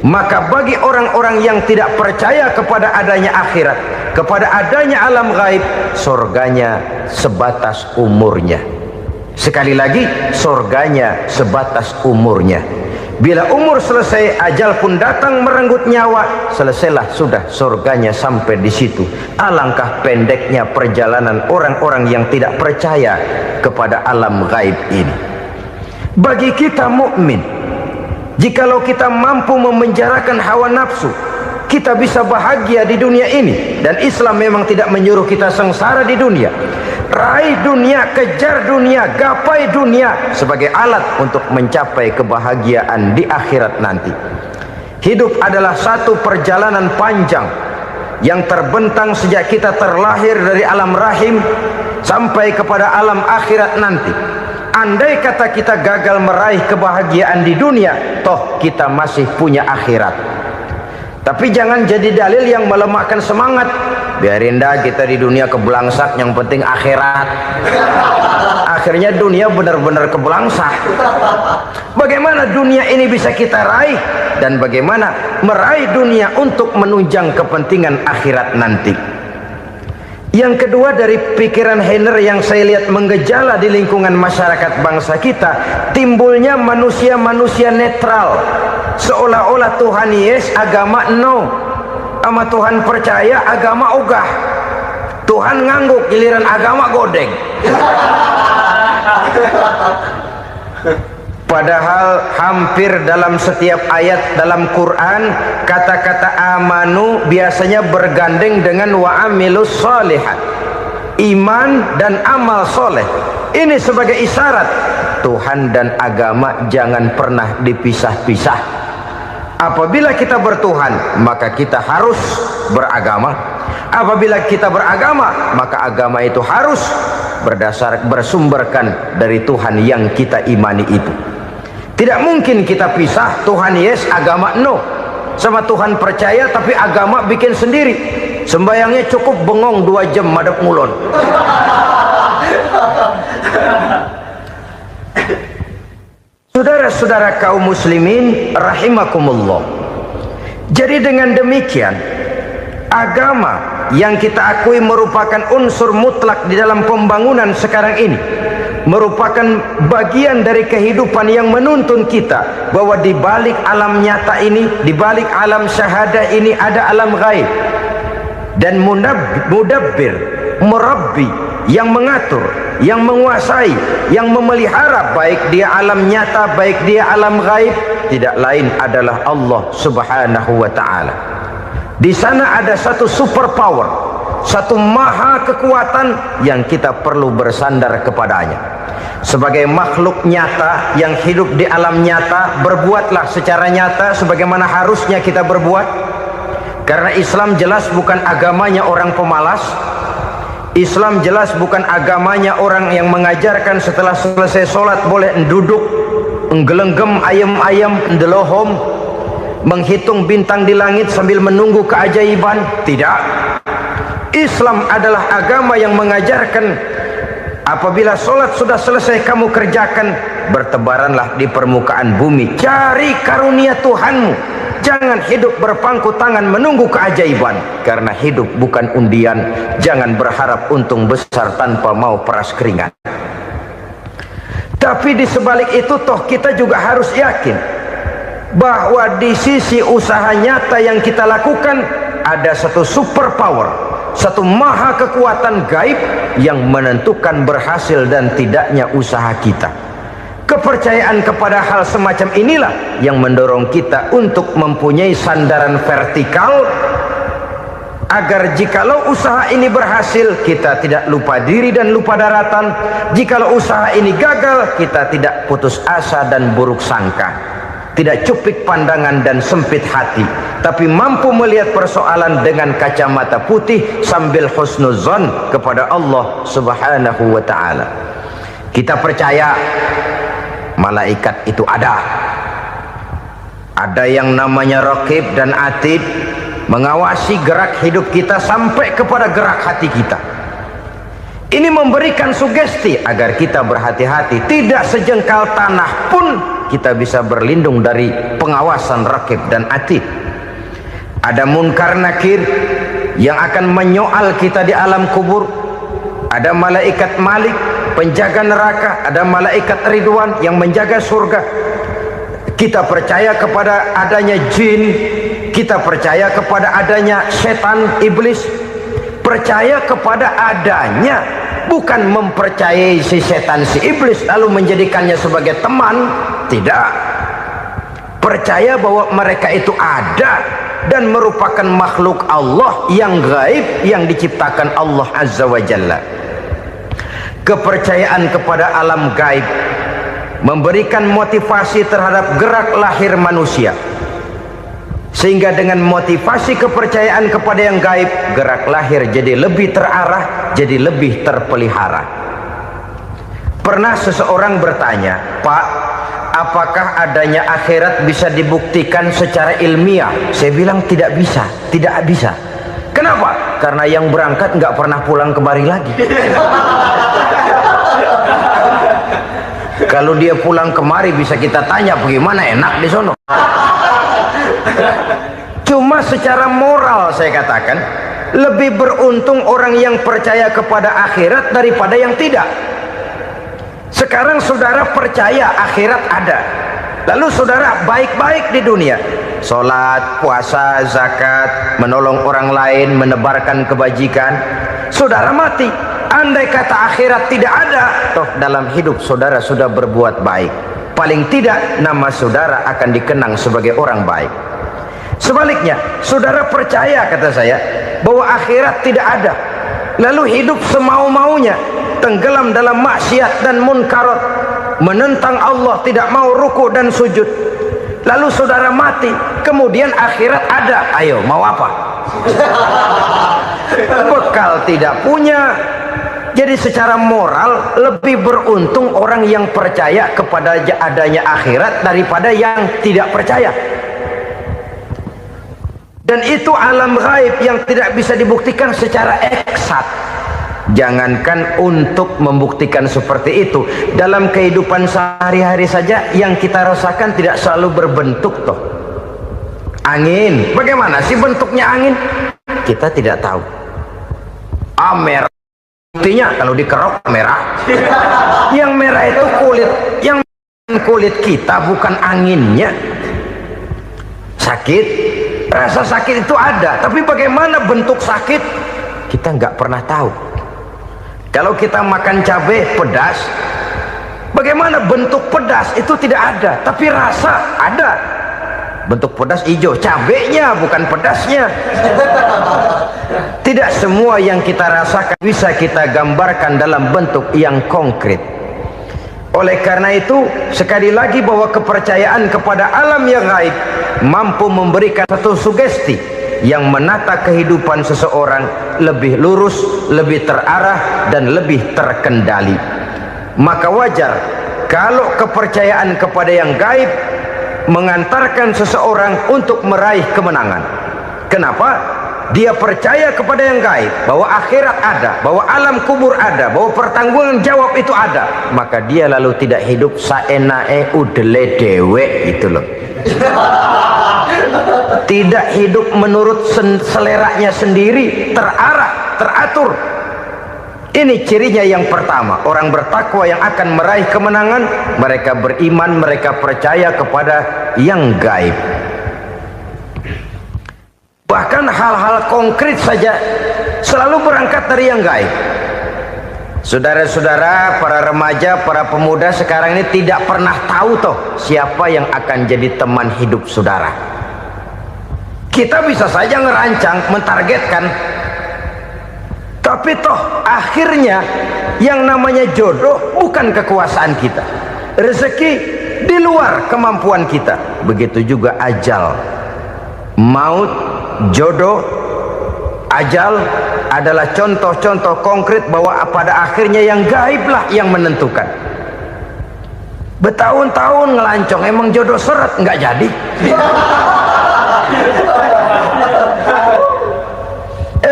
Maka bagi orang-orang yang tidak percaya kepada adanya akhirat, kepada adanya alam gaib, surganya sebatas umurnya. Sekali lagi, surganya sebatas umurnya. Bila umur selesai, ajal pun datang merenggut nyawa, selesailah sudah surganya sampai di situ. Alangkah pendeknya perjalanan orang-orang yang tidak percaya kepada alam gaib ini. Bagi kita mukmin, jikalau kita mampu memenjarakan hawa nafsu, kita bisa bahagia di dunia ini. Dan Islam memang tidak menyuruh kita sengsara di dunia. Raih dunia, kejar dunia, gapai dunia sebagai alat untuk mencapai kebahagiaan di akhirat nanti. Hidup adalah satu perjalanan panjang yang terbentang sejak kita terlahir dari alam rahim sampai kepada alam akhirat nanti. Andai kata kita gagal meraih kebahagiaan di dunia, toh kita masih punya akhirat. Tapi jangan jadi dalil yang melemahkan semangat. Biarin dah kita di dunia kebelangsak, yang penting akhirat. Akhirnya dunia benar-benar kebelangsak. Bagaimana dunia ini bisa kita raih, dan bagaimana meraih dunia untuk menunjang kepentingan akhirat nanti. Yang kedua, dari pikiran Heiner yang saya lihat menggejala di lingkungan masyarakat bangsa kita, timbulnya manusia-manusia netral. Seolah-olah Tuhan yes, agama no. Sama Tuhan percaya, agama ogah. Tuhan ngangguk, giliran agama godeng. Padahal hampir dalam setiap ayat dalam Quran, kata-kata amanu biasanya bergandeng dengan wa amilus shalihat. iman dan amal soleh. Ini sebagai isyarat Tuhan dan agama jangan pernah dipisah-pisah. Apabila kita bertuhan, maka kita harus beragama. Apabila kita beragama, maka agama itu harus bersumberkan dari Tuhan yang kita imani itu. Tidak mungkin kita pisah, Tuhan yes, agama no. Sama Tuhan percaya tapi agama bikin sendiri. Sembayangnya cukup bengong 2 jam madep ngulon. Saudara-saudara kaum muslimin rahimakumullah. Jadi dengan demikian, agama yang kita akui merupakan unsur mutlak di dalam pembangunan sekarang ini, merupakan bagian dari kehidupan yang menuntun kita bahwa di balik alam nyata ini, di balik alam syahadah ini ada alam gaib. Dan mudabbir, murabbi, yang mengatur, yang menguasai, yang memelihara baik dia alam nyata, baik dia alam gaib, tidak lain adalah Allah Subhanahu wa taala. Di sana ada satu super power, satu maha kekuatan yang kita perlu bersandar kepadanya. Sebagai makhluk nyata yang hidup di alam nyata, berbuatlah secara nyata sebagaimana harusnya kita berbuat. Karena Islam jelas bukan agamanya orang pemalas. Islam jelas bukan agamanya orang yang mengajarkan setelah selesai sholat boleh duduk, nggelenggem ayam-ayam, ndelohom, menghitung bintang di langit sambil menunggu keajaiban. Tidak. Islam adalah agama yang mengajarkan apabila sholat sudah selesai kamu kerjakan, bertebaranlah di permukaan bumi, cari karunia Tuhanmu. Jangan hidup berpangku tangan menunggu keajaiban, karena hidup bukan undian. Jangan berharap untung besar tanpa mau peras keringat. Tapi di sebalik itu toh kita juga harus yakin bahwa di sisi usaha nyata yang kita lakukan ada satu super power, satu maha kekuatan gaib yang menentukan berhasil dan tidaknya usaha kita. Kepercayaan kepada hal semacam inilah yang mendorong kita untuk mempunyai sandaran vertikal, agar jikalau usaha ini berhasil, kita tidak lupa diri dan lupa daratan. Jikalau usaha ini gagal, kita tidak putus asa dan buruk sangka, tidak cupik pandangan dan sempit hati, tapi mampu melihat persoalan dengan kacamata putih sambil husnuzon kepada Allah Subhanahu wa ta'ala. Kita percaya malaikat itu ada yang namanya raqib dan atid, mengawasi gerak hidup kita sampai kepada gerak hati kita. Ini memberikan sugesti agar kita berhati-hati, tidak sejengkal tanah pun kita bisa berlindung dari pengawasan raqib dan atid. Ada munkar nakir yang akan menyoal kita di alam kubur. Ada malaikat Malik, penjaga neraka. Ada malaikat Ridwan yang menjaga surga. Kita percaya kepada adanya jin, kita percaya kepada adanya setan, iblis. Percaya kepada adanya, bukan mempercayai si setan, si iblis lalu menjadikannya sebagai teman. Tidak. Percaya bahwa mereka itu ada dan merupakan makhluk Allah yang gaib, yang diciptakan Allah Azza wa Jalla. Kepercayaan kepada alam gaib memberikan motivasi terhadap gerak lahir manusia, sehingga dengan motivasi kepercayaan kepada yang gaib, gerak lahir jadi lebih terarah, jadi lebih terpelihara. Pernah seseorang bertanya, "Pak, apakah adanya akhirat bisa dibuktikan secara ilmiah?" Saya bilang tidak bisa, tidak bisa. Kenapa? Karena yang berangkat nggak pernah pulang kembali lagi. Kalau dia pulang kemari bisa kita tanya bagaimana enak di sono. Cuma secara moral saya katakan, lebih beruntung orang yang percaya kepada akhirat daripada yang tidak. Sekarang saudara percaya akhirat ada, lalu saudara baik-baik di dunia, sholat, puasa, zakat, menolong orang lain, menebarkan kebajikan. Saudara mati, andai kata akhirat tidak ada, toh dalam hidup saudara sudah berbuat baik. Paling tidak nama saudara akan dikenang sebagai orang baik. Sebaliknya, saudara percaya, kata saya, bahwa akhirat tidak ada, lalu hidup semau-maunya, tenggelam dalam maksiat dan munkarat, menentang Allah, tidak mau ruku dan sujud. Lalu saudara mati, kemudian akhirat ada, ayo mau apa? Bekal tidak punya. Jadi secara moral lebih beruntung orang yang percaya kepada adanya akhirat daripada yang tidak percaya. Dan itu alam gaib yang tidak bisa dibuktikan secara eksat. Jangankan untuk membuktikan seperti itu, dalam kehidupan sehari-hari saja yang kita rasakan tidak selalu berbentuk toh. Angin, bagaimana sih bentuknya angin? Kita tidak tahu. Merah, buktinya kalau dikerok merah. Yang merah itu kulit, yang kulit kita bukan anginnya. Sakit, rasa sakit itu ada, tapi bagaimana bentuk sakit kita nggak pernah tahu. Kalau kita makan cabai pedas, bagaimana bentuk pedas itu tidak ada, tapi rasa ada. Bentuk pedas hijau, cabenya bukan pedasnya. Tidak semua yang kita rasakan bisa kita gambarkan dalam bentuk yang konkret. Oleh karena itu, sekali lagi bahwa kepercayaan kepada alam yang gaib mampu memberikan satu sugesti yang menata kehidupan seseorang lebih lurus, lebih terarah, dan lebih terkendali. Maka wajar kalau kepercayaan kepada yang gaib mengantarkan seseorang untuk meraih kemenangan. Kenapa? Dia percaya kepada yang gaib, bahwa akhirat ada, bahwa alam kubur ada, bahwa pertanggungan jawab itu ada. Maka dia lalu tidak hidup saenae udele dewe, itu loh. Tidak hidup menurut seleranya sendiri, terarah, teratur. Ini cirinya yang pertama. Orang bertakwa yang akan meraih kemenangan, mereka beriman, mereka percaya kepada yang gaib. Bahkan hal-hal konkret saja selalu berangkat dari yang gaib. Saudara-saudara, para remaja, para pemuda sekarang ini tidak pernah tahu toh siapa yang akan jadi teman hidup saudara. Kita bisa saja ngerancang, mentargetkan, tapi toh akhirnya yang namanya jodoh bukan kekuasaan kita. Rezeki di luar kemampuan kita. Begitu juga ajal. Maut, jodoh, ajal adalah contoh-contoh konkret bahwa pada akhirnya yang gaiblah yang menentukan. Bertahun-tahun ngelancong, emang jodoh seret nggak jadi.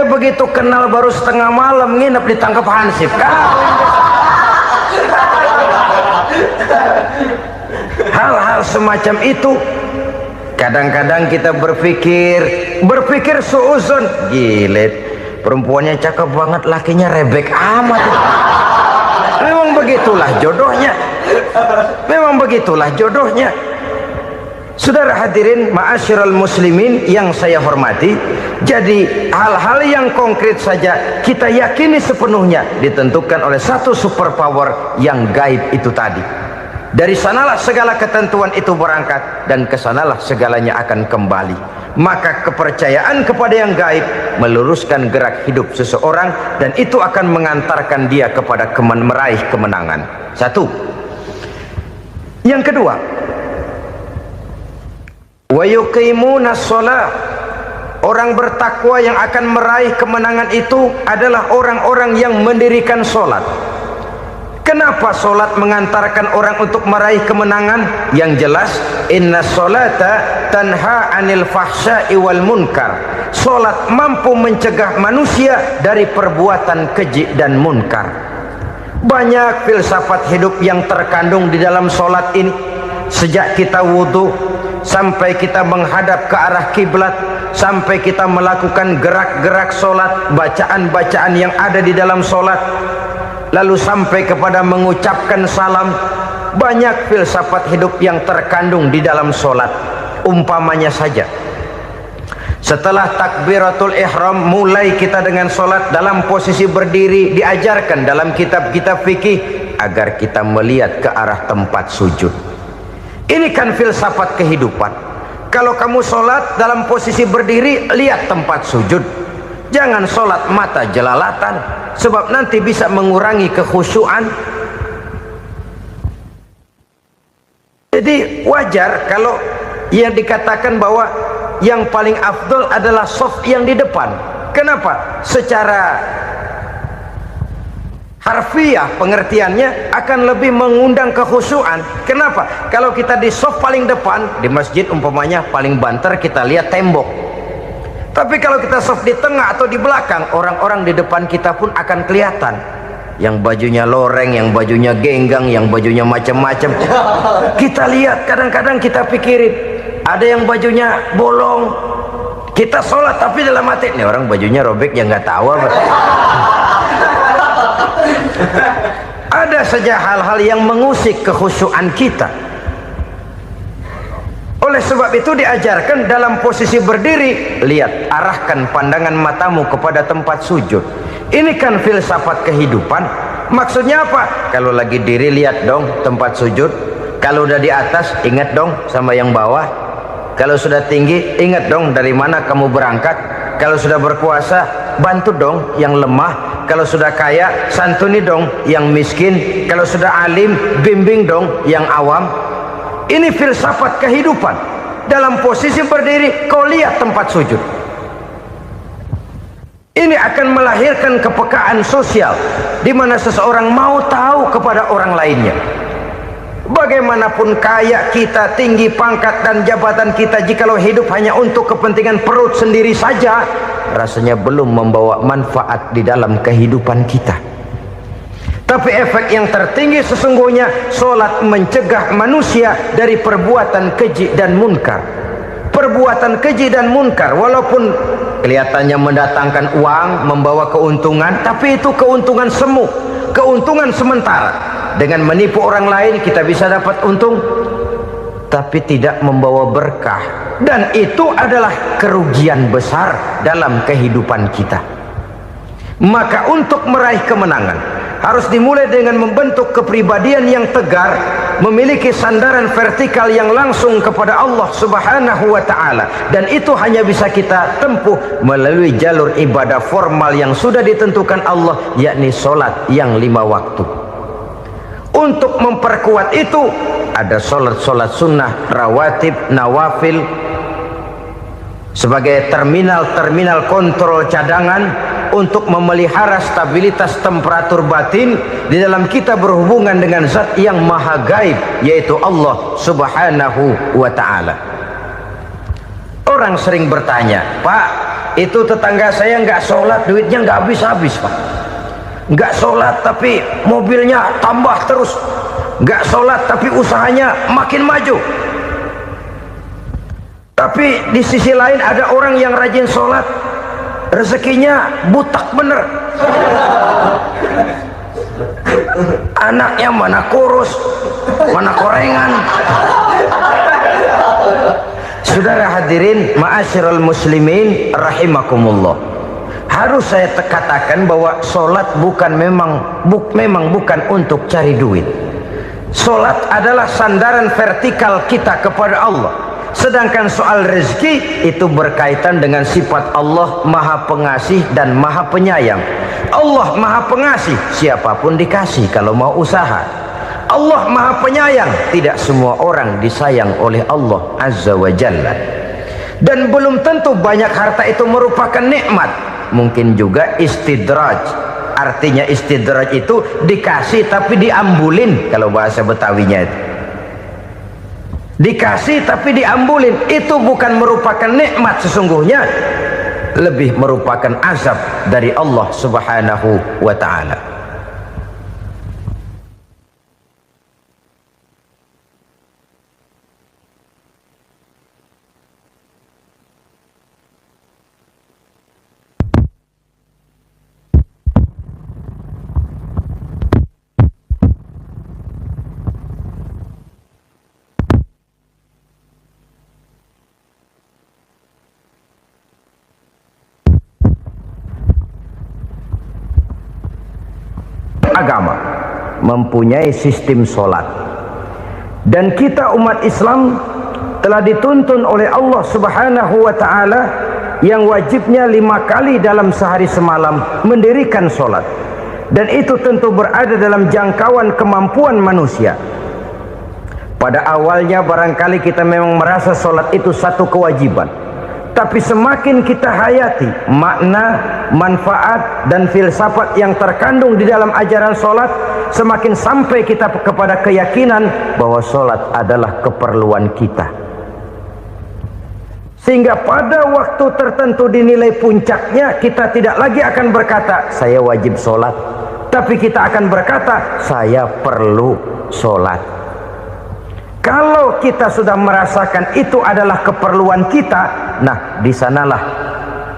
Begitu kenal baru setengah malam nginep ditangkap hansip kan. Hal-hal semacam itu kadang-kadang kita berpikir suuzon, gilet, perempuannya cakep banget, lakinya rebek amat. Memang begitulah jodohnya. Memang begitulah jodohnya. Saudara hadirin ma'asyiral muslimin yang saya hormati, jadi hal-hal yang konkret saja kita yakini sepenuhnya ditentukan oleh satu superpower yang gaib itu tadi. Dari sanalah segala ketentuan itu berangkat dan kesanalah segalanya akan kembali. Maka kepercayaan kepada yang gaib meluruskan gerak hidup seseorang dan itu akan mengantarkan dia kepada meraih kemenangan. Satu. Yang kedua, wa yuqimuna shalah. Orang bertakwa yang akan meraih kemenangan itu adalah orang-orang yang mendirikan sholat. Kenapa sholat mengantarkan orang untuk meraih kemenangan? Yang jelas, inna sholata tanha anil fahsya'i wal munkar. Sholat mampu mencegah manusia dari perbuatan keji dan munkar. Banyak filsafat hidup yang terkandung di dalam sholat ini. Sejak kita wudhu sampai kita menghadap ke arah kiblat, sampai kita melakukan gerak-gerak sholat, bacaan-bacaan yang ada di dalam sholat, lalu sampai kepada mengucapkan salam. Banyak filsafat hidup yang terkandung di dalam sholat. Umpamanya saja, setelah takbiratul ihram mulai kita dengan sholat dalam posisi berdiri, diajarkan dalam kitab-kitab fikih agar kita melihat ke arah tempat sujud. Ini kan filsafat kehidupan. Kalau kamu sholat dalam posisi berdiri, lihat tempat sujud. Jangan sholat mata jelalatan, sebab nanti bisa mengurangi kekhusyuan. Jadi wajar kalau yang dikatakan bahwa yang paling afdol adalah shaf yang di depan. Kenapa? Secara harfiah pengertiannya akan lebih mengundang kekhusyuan. Kenapa? Kalau kita di shaf paling depan di masjid umpamanya paling banter kita lihat tembok. Tapi kalau kita shaf di tengah atau di belakang, orang-orang di depan kita pun akan kelihatan. Yang bajunya loreng, yang bajunya genggang, yang bajunya macam-macam. Kita lihat, kadang-kadang kita pikirin, ada yang bajunya bolong. Kita sholat tapi dalam hati, nih orang bajunya robek yang nggak tahu apa. Ada saja hal-hal yang mengusik kekhusyuan kita. Oleh sebab itu diajarkan dalam posisi berdiri, lihat, arahkan pandangan matamu kepada tempat sujud. Ini kan filsafat kehidupan. Maksudnya apa? Kalau lagi diri lihat dong tempat sujud. Kalau udah di atas ingat dong sama yang bawah. Kalau sudah tinggi ingat dong dari mana kamu berangkat. Kalau sudah berkuasa bantu dong yang lemah. Kalau sudah kaya santuni dong yang miskin. Kalau sudah alim bimbing dong yang awam. Ini filsafat kehidupan. Dalam posisi berdiri kau lihat tempat sujud. Ini akan melahirkan kepekaan sosial di mana seseorang mau tahu kepada orang lainnya. Bagaimanapun kaya kita, tinggi pangkat dan jabatan kita, jikalau hidup hanya untuk kepentingan perut sendiri saja, rasanya belum membawa manfaat di dalam kehidupan kita. Tapi efek yang tertinggi sesungguhnya, sholat mencegah manusia dari perbuatan keji dan munkar. Perbuatan keji dan munkar walaupun kelihatannya mendatangkan uang, membawa keuntungan, tapi itu keuntungan semu, keuntungan sementara. Dengan menipu orang lain kita bisa dapat untung, tapi tidak membawa berkah, dan itu adalah kerugian besar dalam kehidupan kita. Maka untuk meraih kemenangan harus dimulai dengan membentuk kepribadian yang tegar, memiliki sandaran vertikal yang langsung kepada Allah Subhanahu wa ta'ala, dan itu hanya bisa kita tempuh melalui jalur ibadah formal yang sudah ditentukan Allah, yakni sholat yang 5 waktu. Untuk memperkuat itu ada sholat sunnah, rawatib, nawafil sebagai terminal kontrol cadangan untuk memelihara stabilitas temperatur batin di dalam kita berhubungan dengan zat yang maha gaib, yaitu Allah Subhanahu wa ta'ala. Orang sering bertanya, Pak, itu tetangga saya nggak sholat, duitnya nggak habis-habis, Pak. Nggak sholat tapi mobilnya tambah terus. Nggak sholat tapi usahanya makin maju. Tapi di sisi lain ada orang yang rajin sholat, rezekinya butak bener. Anaknya mana kurus, mana korengan. Saudara hadirin ma'asyiral muslimin rahimakumullah, harus saya katakan bahwa sholat memang bukan untuk cari duit. Sholat adalah sandaran vertikal kita kepada Allah. Sedangkan soal rezeki itu berkaitan dengan sifat Allah maha pengasih dan maha penyayang. Allah maha pengasih, siapapun dikasih kalau mau usaha. Allah maha penyayang, tidak semua orang disayang oleh Allah Azza wa Jalla. Dan belum tentu banyak harta itu merupakan nikmat. Mungkin juga istidraj. Artinya istidraj itu dikasih tapi diambulin, kalau bahasa Betawinya itu. Dikasih tapi diambulin, itu bukan merupakan nikmat sesungguhnya, lebih merupakan azab dari Allah Subhanahu wa ta'ala. Agama mempunyai sistem sholat, dan kita umat Islam telah dituntun oleh Allah Subhanahu wa ta'ala yang wajibnya 5 kali dalam sehari semalam mendirikan solat, dan itu tentu berada dalam jangkauan kemampuan manusia. Pada awalnya barangkali kita memang merasa solat itu satu kewajiban, tapi semakin kita hayati makna, manfaat dan filsafat yang terkandung di dalam ajaran solat, semakin sampai kita kepada keyakinan bahwa solat adalah keperluan kita. Sehingga pada waktu tertentu dinilai puncaknya, kita tidak lagi akan berkata saya wajib solat, tapi kita akan berkata saya perlu solat. Kalau kita sudah merasakan itu adalah keperluan kita, nah di sanalah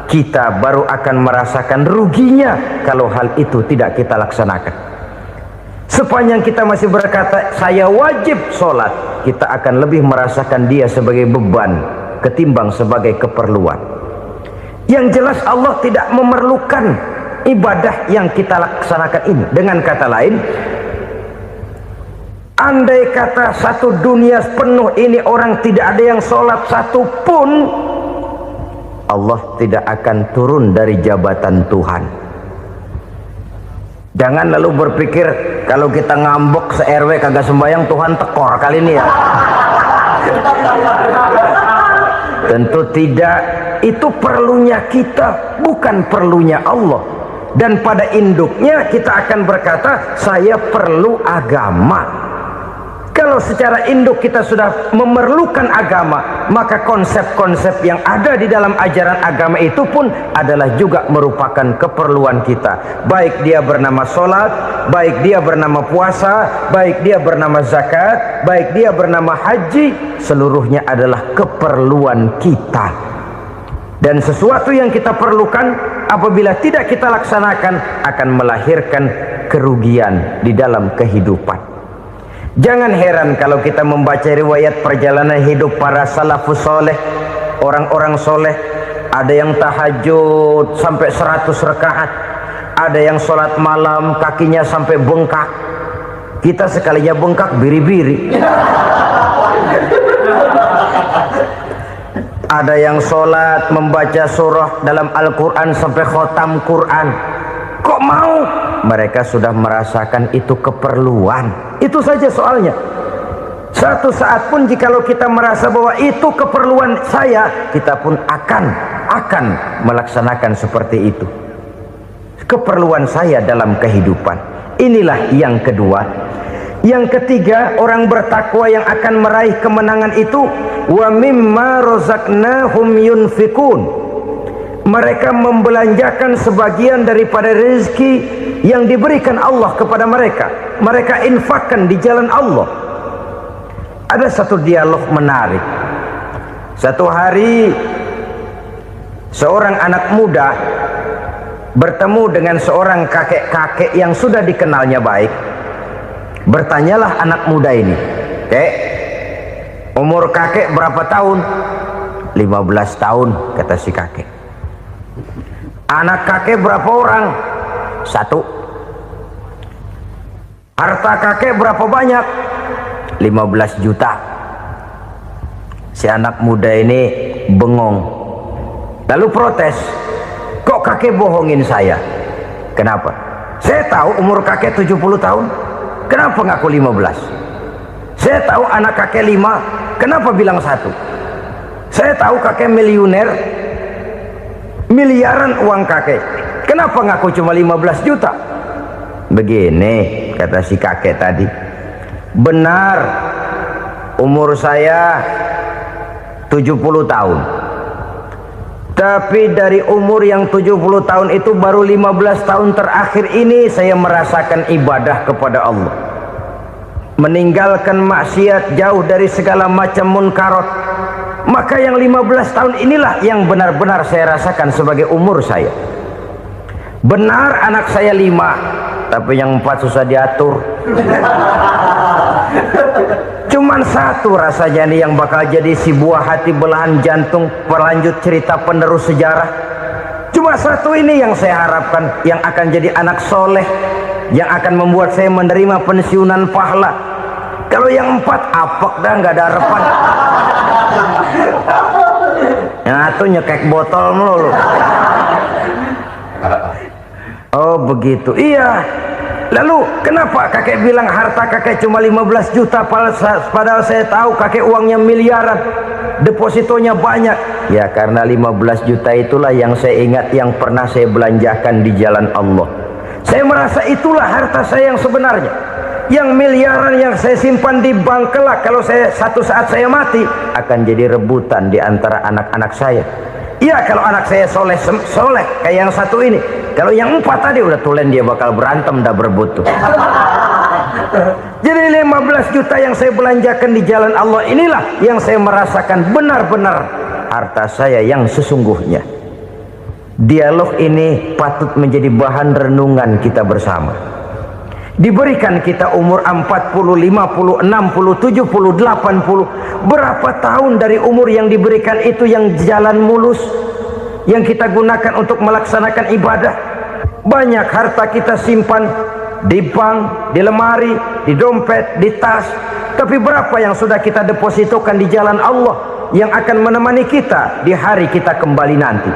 kita baru akan merasakan ruginya kalau hal itu tidak kita laksanakan. Sepanjang kita masih berkata saya wajib sholat, kita akan lebih merasakan dia sebagai beban ketimbang sebagai keperluan. Yang jelas Allah tidak memerlukan ibadah yang kita laksanakan ini. Dengan kata lain, andai kata satu dunia penuh ini orang tidak ada yang sholat satu pun, Allah tidak akan turun dari jabatan Tuhan. Jangan lalu berpikir kalau kita ngambek se-RW kagak sembahyang Tuhan tekor kali ini ya. Tentu tidak. Itu perlunya kita, bukan perlunya Allah. Dan pada induknya kita akan berkata saya perlu agama. Kalau secara induk kita sudah memerlukan agama, maka konsep-konsep yang ada di dalam ajaran agama itu pun adalah juga merupakan keperluan kita. Baik dia bernama sholat, baik dia bernama puasa, baik dia bernama zakat, baik dia bernama haji, seluruhnya adalah keperluan kita. Dan sesuatu yang kita perlukan apabila tidak kita laksanakan akan melahirkan kerugian di dalam kehidupan. Jangan heran kalau kita membaca riwayat perjalanan hidup para salafus soleh, orang-orang soleh. Ada yang tahajud sampai 100 rakaat, ada yang sholat malam kakinya sampai bengkak. Kita sekalinya bengkak biri-biri. Ada yang sholat membaca surah dalam Al-Quran sampai khotam Quran. Kok mau? Mereka sudah merasakan itu keperluan. Itu saja soalnya. Satu saat pun jikalau kita merasa bahwa itu keperluan saya, kita pun akan melaksanakan seperti itu. Keperluan saya dalam kehidupan. Inilah yang kedua. Yang ketiga, orang bertakwa yang akan meraih kemenangan itu, wa mimma razaqnahum yunfikun. Mereka membelanjakan sebagian daripada rezeki yang diberikan Allah kepada mereka. Mereka infakkan di jalan Allah. Ada satu dialog menarik. Satu hari seorang anak muda bertemu dengan seorang kakek-kakek yang sudah dikenalnya baik. Bertanyalah anak muda ini, "Kek, umur kakek berapa tahun?" 15 tahun, kata si kakek. Anak kakek berapa orang? 1. Harta kakek berapa banyak? 15 juta. Si anak muda ini bengong, lalu protes, "Kok kakek bohongin saya?" "Kenapa?" "Saya tahu umur kakek 70 tahun. Kenapa ngaku 15? Saya tahu anak kakek 5. Kenapa bilang 1? Saya tahu kakek miliuner, miliaran uang kakek. Kenapa ngaku cuma 15 juta? Begini, kata si kakek tadi. Benar, umur saya 70 tahun. Tapi dari umur yang 70 tahun itu baru 15 tahun terakhir ini saya merasakan ibadah kepada Allah. Meninggalkan maksiat, jauh dari segala macam munkarat. Maka yang 15 tahun inilah yang benar-benar saya rasakan sebagai umur saya. Benar anak saya 5, tapi yang 4 susah diatur. Cuman 1 rasanya nih yang bakal jadi si buah hati belahan jantung berlanjut cerita penerus sejarah. Cuma 1 ini yang saya harapkan, yang akan jadi anak soleh, yang akan membuat saya menerima pensiunan pahala. Kalau yang 4 apek dah, nggak ada harapan. Yang satu nyekek botol melulu. Oh begitu. Iya. Lalu kenapa kakek bilang harta kakek cuma 15 juta padahal saya tahu kakek uangnya miliaran, depositonya banyak? Ya karena 15 juta itulah yang saya ingat yang pernah saya belanjakan di jalan Allah. Saya merasa itulah harta saya yang sebenarnya. Yang miliaran yang saya simpan di bank kelak kalau satu saat saya mati akan jadi rebutan di antara anak-anak saya. Iya kalau anak saya soleh kayak yang satu ini. Kalau yang 4 tadi udah tulen dia bakal berantem dah berebut tuh. Jadi 15 juta yang saya belanjakan di jalan Allah inilah yang saya merasakan benar-benar harta saya yang sesungguhnya. Dialog ini patut menjadi bahan renungan kita bersama. Diberikan kita umur 40, 50, 60, 70, 80. Berapa tahun dari umur yang diberikan itu yang jalan mulus, yang kita gunakan untuk melaksanakan ibadah? Banyak harta kita simpan di bank, di lemari, di dompet, di tas. Tapi berapa yang sudah kita depositokan di jalan Allah yang akan menemani kita di hari kita kembali nanti?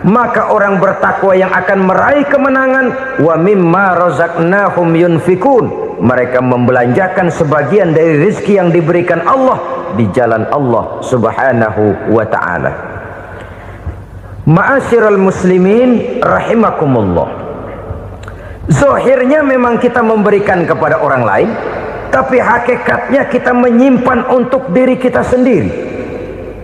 Maka orang bertakwa yang akan meraih kemenangan, wa mimma razaqnahum yunfikun, mereka membelanjakan sebagian dari rezeki yang diberikan Allah di jalan Allah subhanahu wa ta'ala. Ma'asyiral muslimin rahimakumullah. Zahirnya memang kita memberikan kepada orang lain, tapi hakikatnya kita menyimpan untuk diri kita sendiri.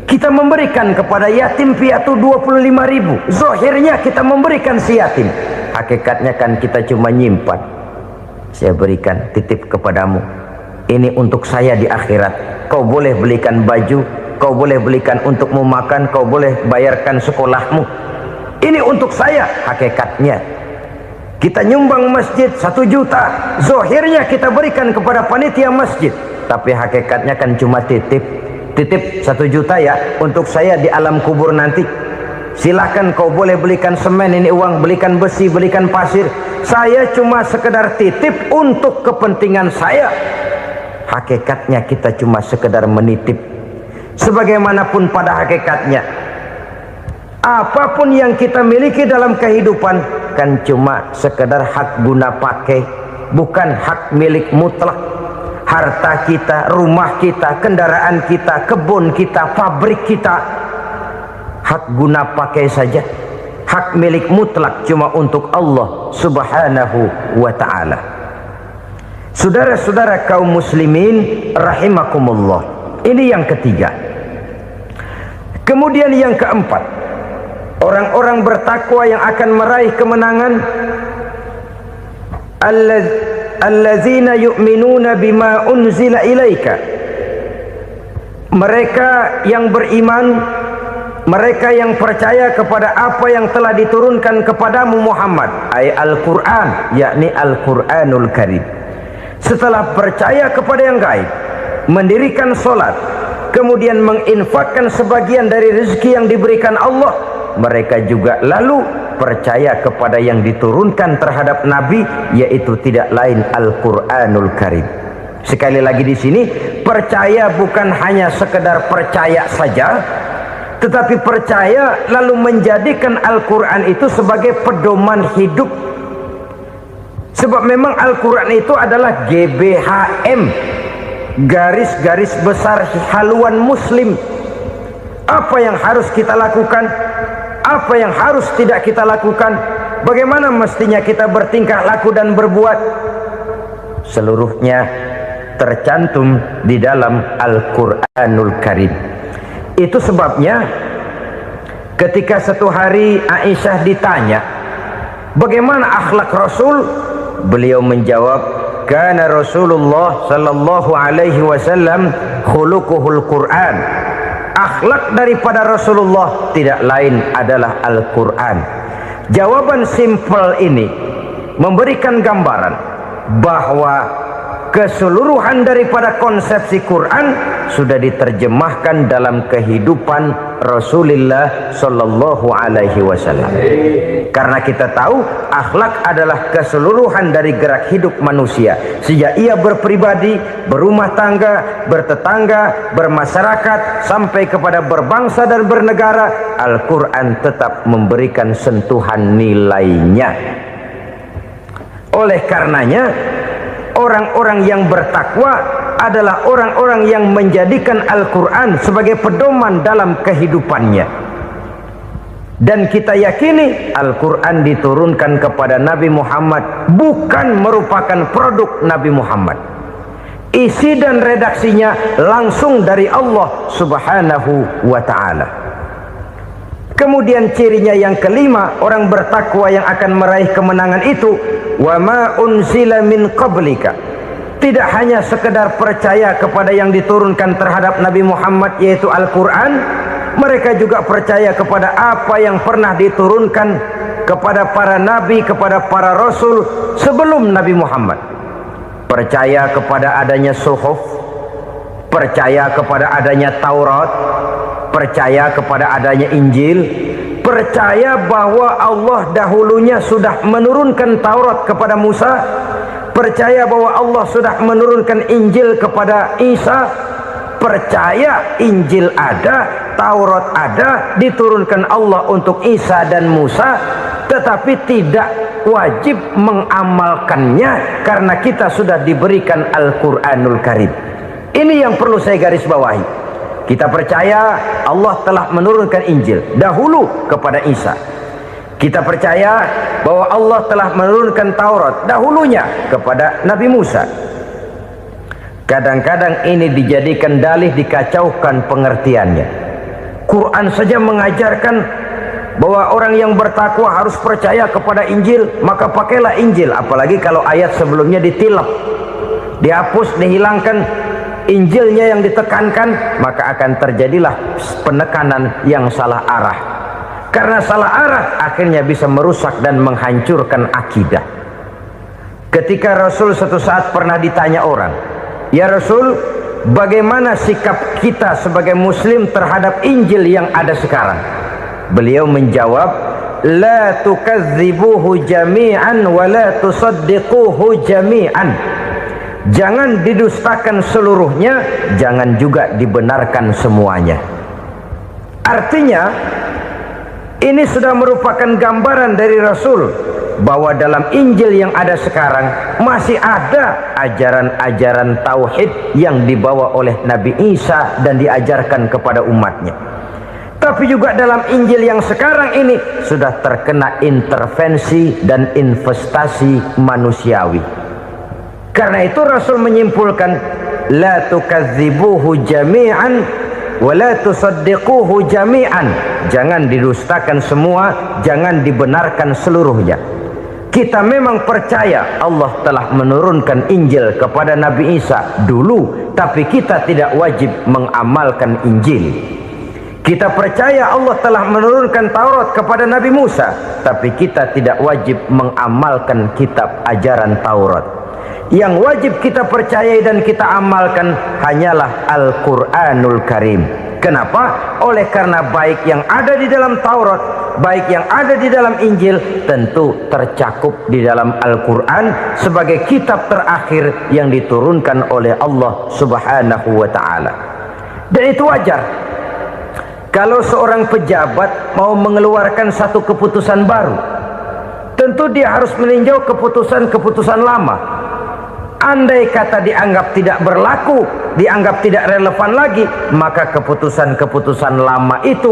Kita memberikan kepada yatim piatu 25.000. Zahirnya kita memberikan si yatim, hakikatnya kan kita cuma nyimpan. Saya berikan, titip kepadamu, ini untuk saya di akhirat. Kau boleh belikan baju, kau boleh belikan untukmu makan, kau boleh bayarkan sekolahmu. Ini untuk saya. Hakikatnya kita nyumbang masjid 1 juta, zahirnya kita berikan kepada panitia masjid, tapi hakikatnya kan cuma titip 1 juta ya untuk saya di alam kubur nanti. Silahkan kau boleh belikan semen, ini uang, belikan besi, belikan pasir. Saya cuma sekedar titip untuk kepentingan saya. Hakikatnya kita cuma sekedar menitip. Sebagaimanapun pada hakikatnya, apapun yang kita miliki dalam kehidupan kan cuma sekedar hak guna pakai, bukan hak milik mutlak. Harta kita, rumah kita, kendaraan kita, kebun kita, pabrik kita, hak guna pakai saja. Hak milik mutlak cuma untuk Allah subhanahu wa ta'ala. Saudara-saudara kaum muslimin rahimakumullah. Ini yang ketiga. Kemudian yang keempat, orang-orang bertakwa yang akan meraih kemenangan, allazina yu'minuna bima unzila ilaika. Mereka yang beriman, mereka yang percaya kepada apa yang telah diturunkan kepadamu Muhammad, ay Al-Quran, yakni Al-Quranul Karim. Setelah percaya kepada yang gaib, mendirikan solat, kemudian menginfakkan sebagian dari rezeki yang diberikan Allah, mereka juga lalu percaya kepada yang diturunkan terhadap Nabi, yaitu tidak lain Al-Quranul Karim. Sekali lagi di sini, percaya bukan hanya sekedar percaya saja, tetapi percaya lalu menjadikan Al-Quran itu sebagai pedoman hidup. Sebab memang Al-Quran itu adalah GBHM, garis-garis besar haluan muslim. Apa yang harus kita lakukan, apa yang harus tidak kita lakukan, bagaimana mestinya kita bertingkah laku dan berbuat, seluruhnya tercantum di dalam Al-Quranul Karim. Itu sebabnya ketika satu hari Aisyah ditanya bagaimana akhlak Rasul, beliau menjawab, kana Rasulullah sallallahu alaihi wasallam khuluquhul Quran. Akhlak daripada Rasulullah tidak lain adalah Al-Quran. Jawaban simpel ini memberikan gambaran bahwa keseluruhan daripada konsepsi Quran sudah diterjemahkan dalam kehidupan Rasulullah sallallahu alaihi wasallam. Karena kita tahu akhlak adalah keseluruhan dari gerak hidup manusia. Sejak ia berpribadi, berumah tangga, bertetangga, bermasyarakat, sampai kepada berbangsa dan bernegara, Al-Quran tetap memberikan sentuhan nilainya. Oleh karenanya, orang-orang yang bertakwa adalah orang-orang yang menjadikan Al-Quran sebagai pedoman dalam kehidupannya. Dan kita yakini Al-Quran diturunkan kepada Nabi Muhammad bukan merupakan produk Nabi Muhammad. Isi dan redaksinya langsung dari Allah Subhanahu wa ta'ala. Kemudian cirinya yang kelima, orang bertakwa yang akan meraih kemenangan itu, wa ma unzila min qablika. Tidak hanya sekedar percaya kepada yang diturunkan terhadap Nabi Muhammad, yaitu Al-Quran, mereka juga percaya kepada apa yang pernah diturunkan kepada para nabi, kepada para rasul sebelum Nabi Muhammad. Percaya kepada adanya suhuf, percaya kepada adanya Taurat, percaya kepada adanya Injil, percaya bahwa Allah dahulunya sudah menurunkan Taurat kepada Musa, percaya bahwa Allah sudah menurunkan Injil kepada Isa, percaya Injil ada, Taurat ada, diturunkan Allah untuk Isa dan Musa, tetapi tidak wajib mengamalkannya karena kita sudah diberikan Al-Quranul Karim. Ini yang perlu saya garis bawahi. Kita percaya Allah telah menurunkan Injil dahulu kepada Isa. Kita percaya bahwa Allah telah menurunkan Taurat dahulunya kepada Nabi Musa. Kadang-kadang ini dijadikan dalih, dikacaukan pengertiannya. Quran saja mengajarkan bahwa orang yang bertakwa harus percaya kepada Injil, maka pakailah Injil. Apalagi kalau ayat sebelumnya ditilap, dihapus, dihilangkan, Injilnya yang ditekankan, maka akan terjadilah penekanan yang salah arah. Karena salah arah akhirnya bisa merusak dan menghancurkan akidah. Ketika Rasul suatu saat pernah ditanya orang, "Ya Rasul, bagaimana sikap kita sebagai muslim terhadap Injil yang ada sekarang?" Beliau menjawab, "La tukadzibuhu jami'an wa la tusaddiquhu jami'an." Jangan didustakan seluruhnya, jangan juga dibenarkan semuanya. Artinya, ini sudah merupakan gambaran dari Rasul bahwa dalam Injil yang ada sekarang masih ada ajaran-ajaran tauhid yang dibawa oleh Nabi Isa dan diajarkan kepada umatnya. Tapi juga dalam Injil yang sekarang ini sudah terkena intervensi dan investasi manusiawi. Karena itu Rasul menyimpulkan, la tukadzibuhu jami'an wa la tusaddiquhu jami'an. Jangan didustakan semua, jangan dibenarkan seluruhnya. Kita memang percaya Allah telah menurunkan Injil kepada Nabi Isa dulu, tapi kita tidak wajib mengamalkan Injil. Kita percaya Allah telah menurunkan Taurat kepada Nabi Musa, tapi kita tidak wajib mengamalkan kitab ajaran Taurat. Yang wajib kita percayai dan kita amalkan hanyalah Al-Quranul Karim. Kenapa? Oleh karena baik yang ada di dalam Taurat, baik yang ada di dalam Injil, tentu tercakup di dalam Al-Quran sebagai kitab terakhir yang diturunkan oleh Allah Subhanahu wa ta'ala. Dan itu wajar. Kalau seorang pejabat mau mengeluarkan satu keputusan baru, tentu dia harus meninjau keputusan-keputusan lama. Andai kata dianggap tidak berlaku, dianggap tidak relevan lagi, maka keputusan-keputusan lama itu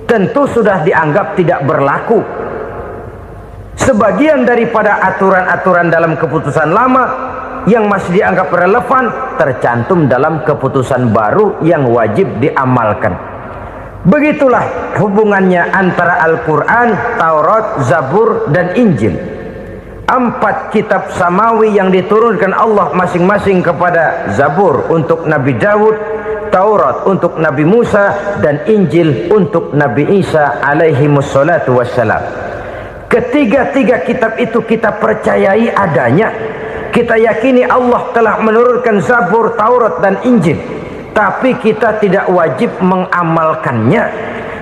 tentu sudah dianggap tidak berlaku. Sebagian daripada aturan-aturan dalam keputusan lama yang masih dianggap relevan tercantum dalam keputusan baru yang wajib diamalkan. Begitulah hubungannya antara Al-Quran, Taurat, Zabur, dan Injil. 4 kitab samawi yang diturunkan Allah masing-masing kepada Zabur untuk Nabi Daud, Taurat untuk Nabi Musa, dan Injil untuk Nabi Isa alaihi wassalatu wassalam. Ketiga-tiga kitab itu kita percayai adanya. Kita yakini Allah telah menurunkan Zabur, Taurat, dan Injil, tapi kita tidak wajib mengamalkannya.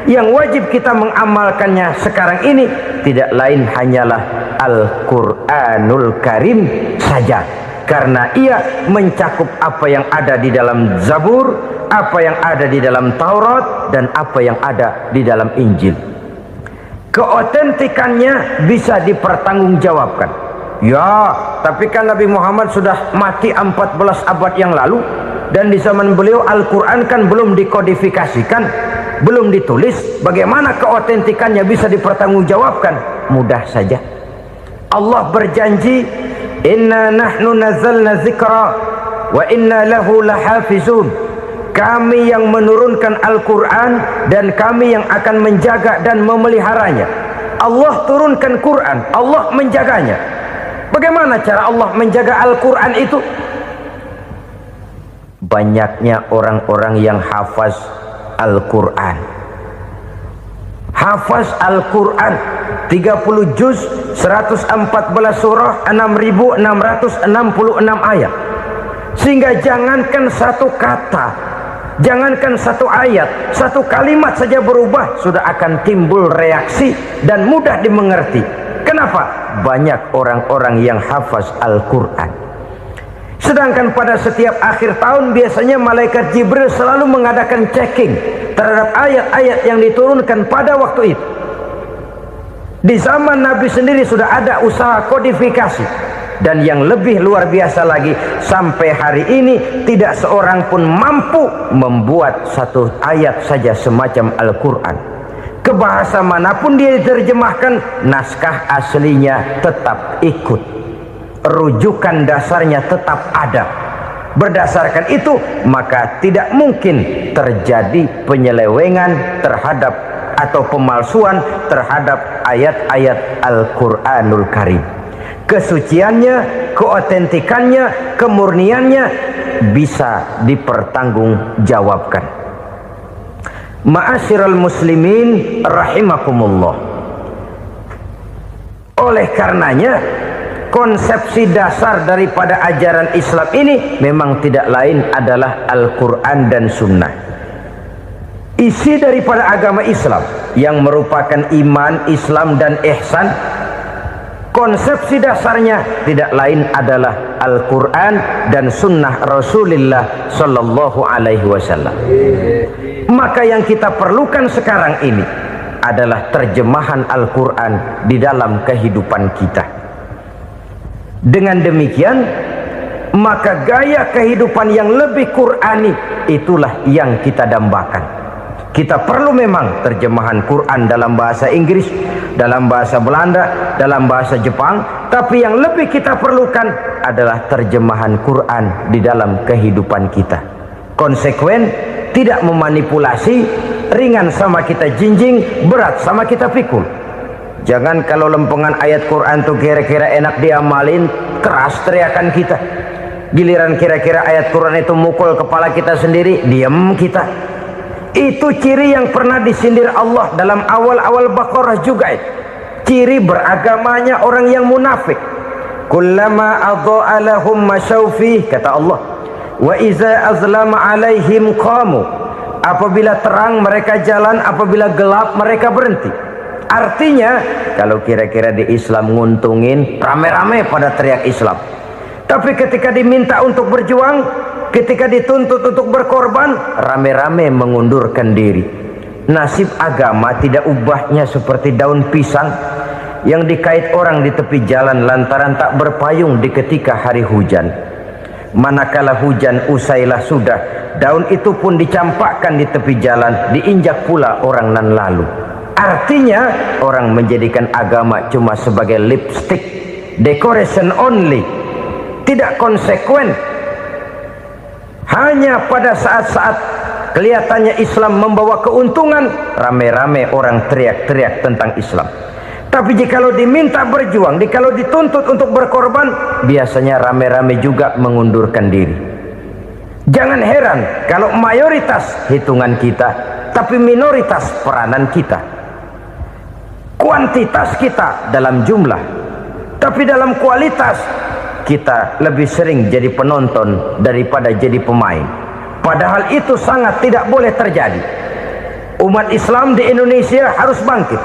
Yang wajib kita mengamalkannya sekarang ini tidak lain hanyalah Al-Quranul Karim saja, karena ia mencakup apa yang ada di dalam Zabur, apa yang ada di dalam Taurat, dan apa yang ada di dalam Injil. Keotentikannya bisa dipertanggungjawabkan. Ya, tapi kan Nabi Muhammad sudah mati 14 abad yang lalu, dan di zaman beliau Al-Quran kan belum dikodifikasikan, belum ditulis. Bagaimana keotentikannya bisa dipertanggungjawabkan? Mudah saja. Allah berjanji, inna nahnu nazzalna dzikra wa inna lahu lahafizun. Kami yang menurunkan Al-Quran dan kami yang akan menjaga dan memeliharanya. Allah turunkan Quran, Allah menjaganya. Bagaimana cara Allah menjaga Al-Quran itu? Banyaknya orang-orang yang hafaz Al-Quran. Hafaz Al-Quran 30 juz, 114 surah, 6666 ayat. Sehingga jangankan satu kata, jangankan satu ayat, satu kalimat saja berubah sudah akan timbul reaksi dan mudah dimengerti. Kenapa? Banyak orang-orang yang hafaz Al-Quran. Sedangkan pada setiap akhir tahun biasanya malaikat Jibril selalu mengadakan checking terhadap ayat-ayat yang diturunkan pada waktu itu. Di zaman Nabi sendiri sudah ada usaha kodifikasi. Dan yang lebih luar biasa lagi, sampai hari ini tidak seorang pun mampu membuat satu ayat saja semacam Al-Quran. Ke bahasa manapun dia diterjemahkan, naskah aslinya tetap ikut. Rujukan dasarnya tetap ada. Berdasarkan itu, maka tidak mungkin terjadi penyelewengan terhadap atau pemalsuan terhadap ayat-ayat Al-Quranul Karim. Kesuciannya, keotentikannya, kemurniannya bisa dipertanggungjawabkan. Ma'asyiral muslimin rahimakumullah. Oleh karenanya, konsepsi dasar daripada ajaran Islam ini memang tidak lain adalah Al-Quran dan Sunnah. Isi daripada agama Islam yang merupakan iman, Islam dan ihsan, konsepsi dasarnya tidak lain adalah Al-Quran dan Sunnah Rasulullah Sallallahu Alaihi Wasallam. Maka yang kita perlukan sekarang ini adalah terjemahan Al-Quran di dalam kehidupan kita. Dengan demikian, maka gaya kehidupan yang lebih Qurani itulah yang kita dambakan. Kita perlu memang terjemahan Quran dalam bahasa Inggris, dalam bahasa Belanda, dalam bahasa Jepang, tapi yang lebih kita perlukan adalah terjemahan Quran di dalam kehidupan kita. Konsekuen, tidak memanipulasi, ringan sama kita jinjing, berat sama kita pikul. Jangan kalau lempengan ayat Quran tuh kira-kira enak diamalin, keras teriakan kita. Giliran kira-kira ayat Quran itu mukul kepala kita sendiri, diam kita. Itu ciri yang pernah disindir Allah dalam awal-awal Baqarah juga. Ciri beragamanya orang yang munafik. Kullama adha'a lahum masyawfih, kata Allah. Wa iza azlama alaihim qamu. Apabila terang mereka jalan, apabila gelap mereka berhenti. Artinya, kalau kira-kira di Islam nguntungin, rame-rame pada teriak Islam. Tapi ketika diminta untuk berjuang, ketika dituntut untuk berkorban, rame-rame mengundurkan diri. Nasib agama tidak ubahnya seperti daun pisang yang dikait orang di tepi jalan lantaran tak berpayung di ketika hari hujan. Manakala hujan usailah sudah, daun itu pun dicampakkan di tepi jalan, diinjak pula orang nan lalu. Artinya orang menjadikan agama cuma sebagai lipstick, decoration only, tidak konsekuen. Hanya pada saat-saat kelihatannya Islam membawa keuntungan, rame-rame orang teriak-teriak tentang Islam. Tapi jikalau diminta berjuang, jikalau dituntut untuk berkorban, biasanya rame-rame juga mengundurkan diri. Jangan heran kalau mayoritas hitungan kita, tapi minoritas peranan kita. Kuantitas kita dalam jumlah, tapi dalam kualitas kita lebih sering jadi penonton daripada jadi pemain. Padahal itu sangat tidak boleh terjadi. Umat Islam di Indonesia harus bangkit.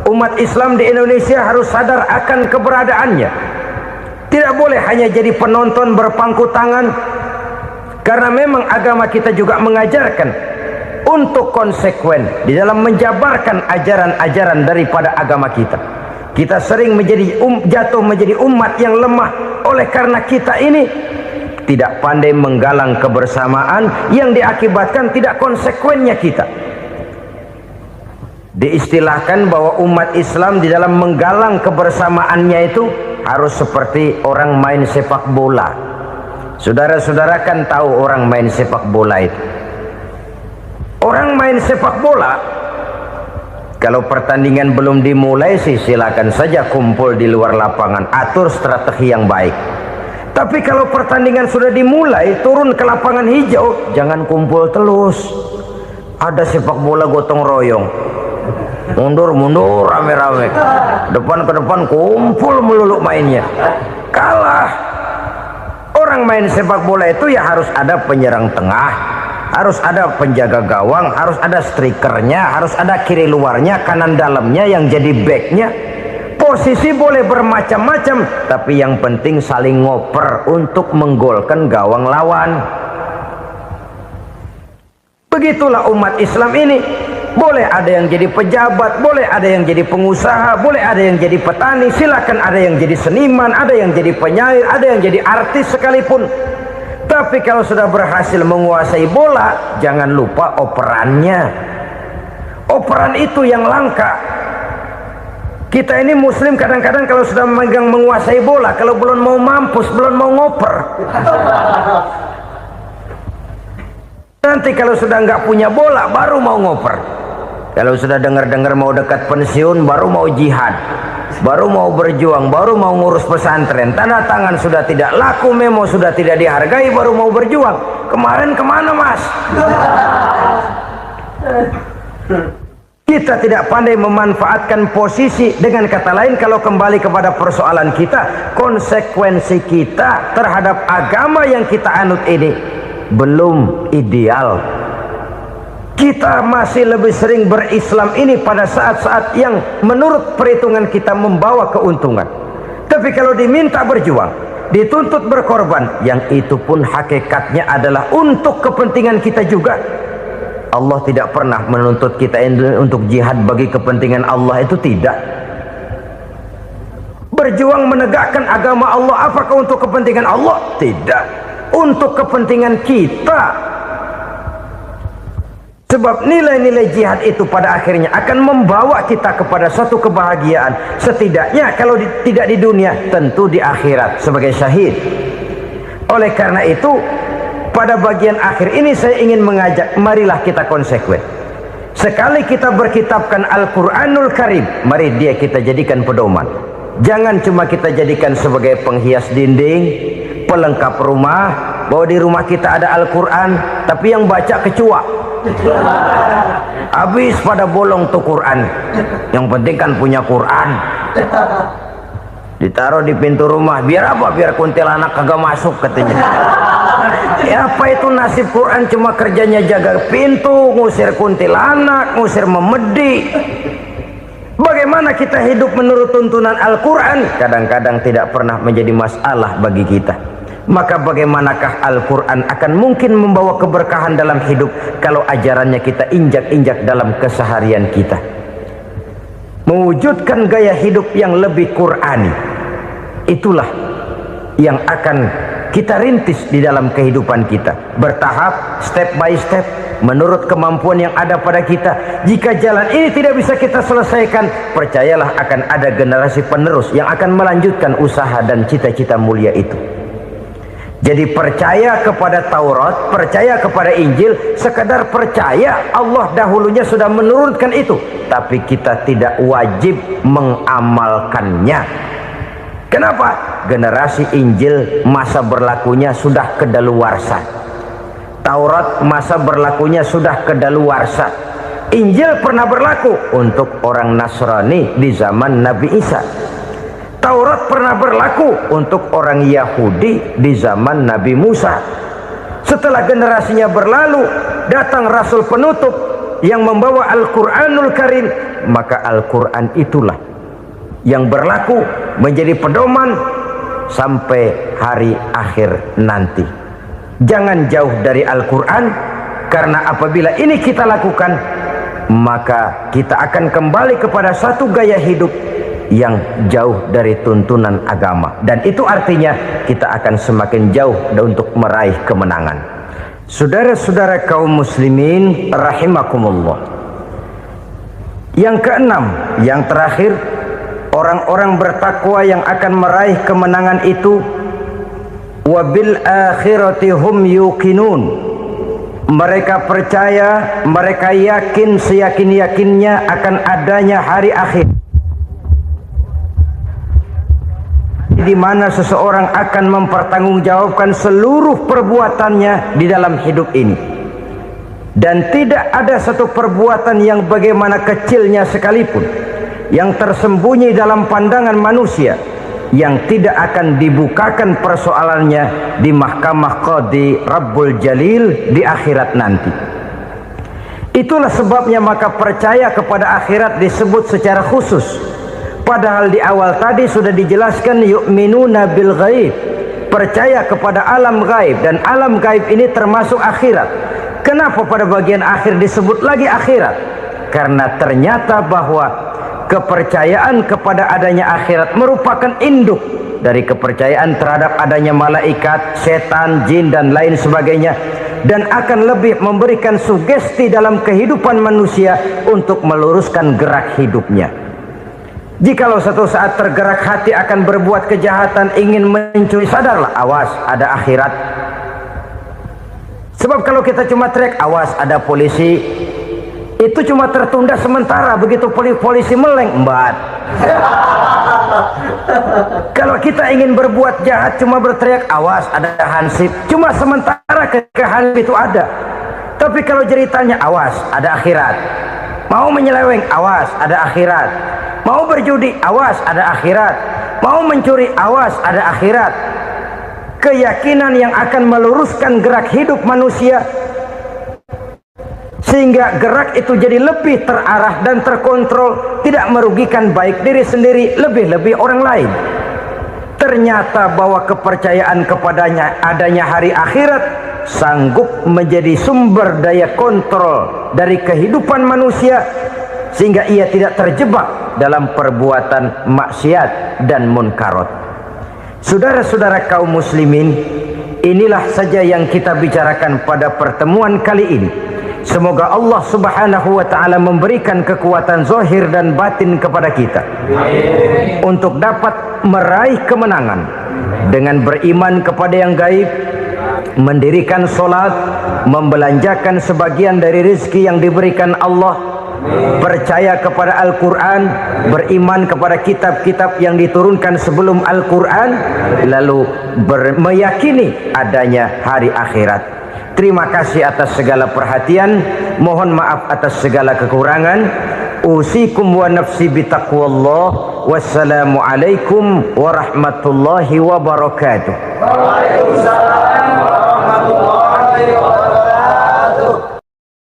Umat Islam di Indonesia harus sadar akan keberadaannya. Tidak boleh hanya jadi penonton berpangku tangan, karena memang agama kita juga mengajarkan untuk konsekuen di dalam menjabarkan ajaran-ajaran daripada agama kita. Kita sering jatuh menjadi umat yang lemah oleh karena kita ini tidak pandai menggalang kebersamaan yang diakibatkan tidak konsekuennya kita. Diistilahkan bahwa umat Islam di dalam menggalang kebersamaannya itu harus seperti orang main sepak bola. Saudara-saudara kan tahu orang main sepak bola itu. Orang main sepak bola, kalau pertandingan belum dimulai sih silakan saja kumpul di luar lapangan, atur strategi yang baik. Tapi kalau pertandingan sudah dimulai, turun ke lapangan hijau, jangan kumpul terus. Ada sepak bola gotong royong, mundur-mundur rame-rame, depan ke depan kumpul melulu mainnya. Kalah. Orang main sepak bola itu ya harus ada penyerang tengah, harus ada penjaga gawang, harus ada strikernya, harus ada kiri luarnya, kanan dalamnya yang jadi backnya. Posisi boleh bermacam-macam, tapi yang penting saling ngoper untuk menggolkan gawang lawan. Begitulah umat Islam ini. Boleh ada yang jadi pejabat, boleh ada yang jadi pengusaha, boleh ada yang jadi petani, silakan ada yang jadi seniman, ada yang jadi penyair, ada yang jadi artis sekalipun. Tapi kalau sudah berhasil menguasai bola, jangan lupa operannya. Operan itu yang langka. Kita ini muslim kadang-kadang kalau sudah memegang menguasai bola, kalau belum mau mampus, belum mau ngoper. Nanti kalau sudah nggak punya bola, baru mau ngoper. Kalau sudah dengar-dengar mau dekat pensiun, baru mau jihad, baru mau berjuang, baru mau ngurus pesantren. Tanda tangan sudah tidak laku, memo sudah tidak dihargai, baru mau berjuang. Kemarin kemana mas? Kita tidak pandai memanfaatkan posisi. Dengan kata lain, kalau kembali kepada persoalan kita, konsekuensi kita terhadap agama yang kita anut ini belum ideal. Kita masih lebih sering berislam ini pada saat-saat yang menurut perhitungan kita membawa keuntungan. Tapi kalau diminta berjuang, dituntut berkorban, yang itu pun hakikatnya adalah untuk kepentingan kita juga. Allah tidak pernah menuntut kita untuk jihad bagi kepentingan Allah, itu tidak. Berjuang menegakkan agama Allah, apakah untuk kepentingan Allah? Tidak. Untuk kepentingan kita. Sebab nilai-nilai jihad itu pada akhirnya akan membawa kita kepada suatu kebahagiaan. Setidaknya kalau tidak di dunia, tentu di akhirat sebagai syahid. Oleh karena itu, pada bagian akhir ini saya ingin mengajak, marilah kita konsekuen. Sekali kita berkitabkan Al-Quranul Karim, mari dia kita jadikan pedoman. Jangan cuma kita jadikan sebagai penghias dinding, pelengkap rumah, bahwa di rumah kita ada Al-Quran, tapi yang baca kecoa. Habis pada bolong tuh Quran. Yang penting kan punya Quran. Ditaruh di pintu rumah, biar apa? Biar kuntilanak kagak masuk katanya. Ya apa itu nasib Quran, cuma kerjanya jaga pintu, ngusir kuntilanak, ngusir memedi. Bagaimana kita hidup menurut tuntunan Al-Quran? Kadang-kadang tidak pernah menjadi masalah bagi kita. Maka bagaimanakah Al-Quran akan mungkin membawa keberkahan dalam hidup kalau ajarannya kita injak-injak dalam keseharian kita? Mewujudkan gaya hidup yang lebih Qurani, itulah yang akan kita rintis di dalam kehidupan kita, bertahap, step by step, menurut kemampuan yang ada pada kita. Jika jalan ini tidak bisa kita selesaikan, percayalah akan ada generasi penerus yang akan melanjutkan usaha dan cita-cita mulia itu. Jadi percaya kepada Taurat, percaya kepada Injil, sekedar percaya Allah dahulunya sudah menurunkan itu, tapi kita tidak wajib mengamalkannya. Kenapa? Generasi Injil masa berlakunya sudah kedaluarsa. Taurat masa berlakunya sudah kedaluarsa. Injil pernah berlaku untuk orang Nasrani di zaman Nabi Isa. Taurat pernah berlaku untuk orang Yahudi di zaman Nabi Musa. Setelah generasinya berlalu, datang Rasul penutup yang membawa Al-Quranul Karim, maka Al-Quran itulah yang berlaku menjadi pedoman sampai hari akhir nanti. Jangan jauh dari Al-Quran, karena apabila ini kita lakukan, maka kita akan kembali kepada satu gaya hidup yang jauh dari tuntunan agama, dan itu artinya kita akan semakin jauh untuk meraih kemenangan. Saudara-saudara kaum muslimin rahimakumullah, yang keenam, yang terakhir, orang-orang bertakwa yang akan meraih kemenangan itu wabil akhirati hum yuqinun. Mereka percaya, mereka yakin seyakin-yakinnya akan adanya hari akhir, di mana seseorang akan mempertanggungjawabkan seluruh perbuatannya di dalam hidup ini, dan tidak ada satu perbuatan yang bagaimana kecilnya sekalipun yang tersembunyi dalam pandangan manusia yang tidak akan dibukakan persoalannya di mahkamah Qadi Rabbul Jalil di akhirat nanti. Itulah sebabnya maka percaya kepada akhirat disebut secara khusus, padahal di awal tadi sudah dijelaskan yu'minuna bil ghaib, percaya kepada alam gaib, dan alam gaib ini termasuk akhirat. Kenapa pada bagian akhir disebut lagi akhirat? Karena ternyata bahwa kepercayaan kepada adanya akhirat merupakan induk dari kepercayaan terhadap adanya malaikat, setan, jin, dan lain sebagainya, dan akan lebih memberikan sugesti dalam kehidupan manusia untuk meluruskan gerak hidupnya. Jikalau satu saat tergerak hati akan berbuat kejahatan, ingin mencuri, sadarlah, awas ada akhirat. Sebab kalau kita cuma teriak awas ada polisi, itu cuma tertunda sementara, begitu polisi meleng embat. Kalau kita ingin berbuat jahat cuma berteriak awas ada hansip, cuma sementara ketika hansip itu ada. Tapi kalau ceritanya awas ada akhirat, mau menyeleweng awas ada akhirat, mau berjudi awas ada akhirat, mau mencuri awas ada akhirat. Keyakinan yang akan meluruskan gerak hidup manusia sehingga gerak itu jadi lebih terarah dan terkontrol, tidak merugikan baik diri sendiri, lebih-lebih orang lain. Ternyata bahwa kepercayaan kepadanya adanya hari akhirat sanggup menjadi sumber daya kontrol dari kehidupan manusia, sehingga ia tidak terjebak dalam perbuatan maksiat dan munkarat. Saudara-saudara kaum muslimin, inilah saja yang kita bicarakan pada pertemuan kali ini. Semoga Allah subhanahu wa ta'ala memberikan kekuatan zahir dan batin kepada kita untuk dapat meraih kemenangan dengan beriman kepada yang gaib, mendirikan solat, membelanjakan sebagian dari rezeki yang diberikan Allah, percaya kepada Al-Quran, beriman kepada kitab-kitab yang diturunkan sebelum Al-Quran, lalu meyakini adanya hari akhirat. Terima kasih atas segala perhatian, mohon maaf atas segala kekurangan. Usikum wa nafsi bitaqwallah. Wassalamualaikum warahmatullahi wabarakatuh. Waalaikumsalam.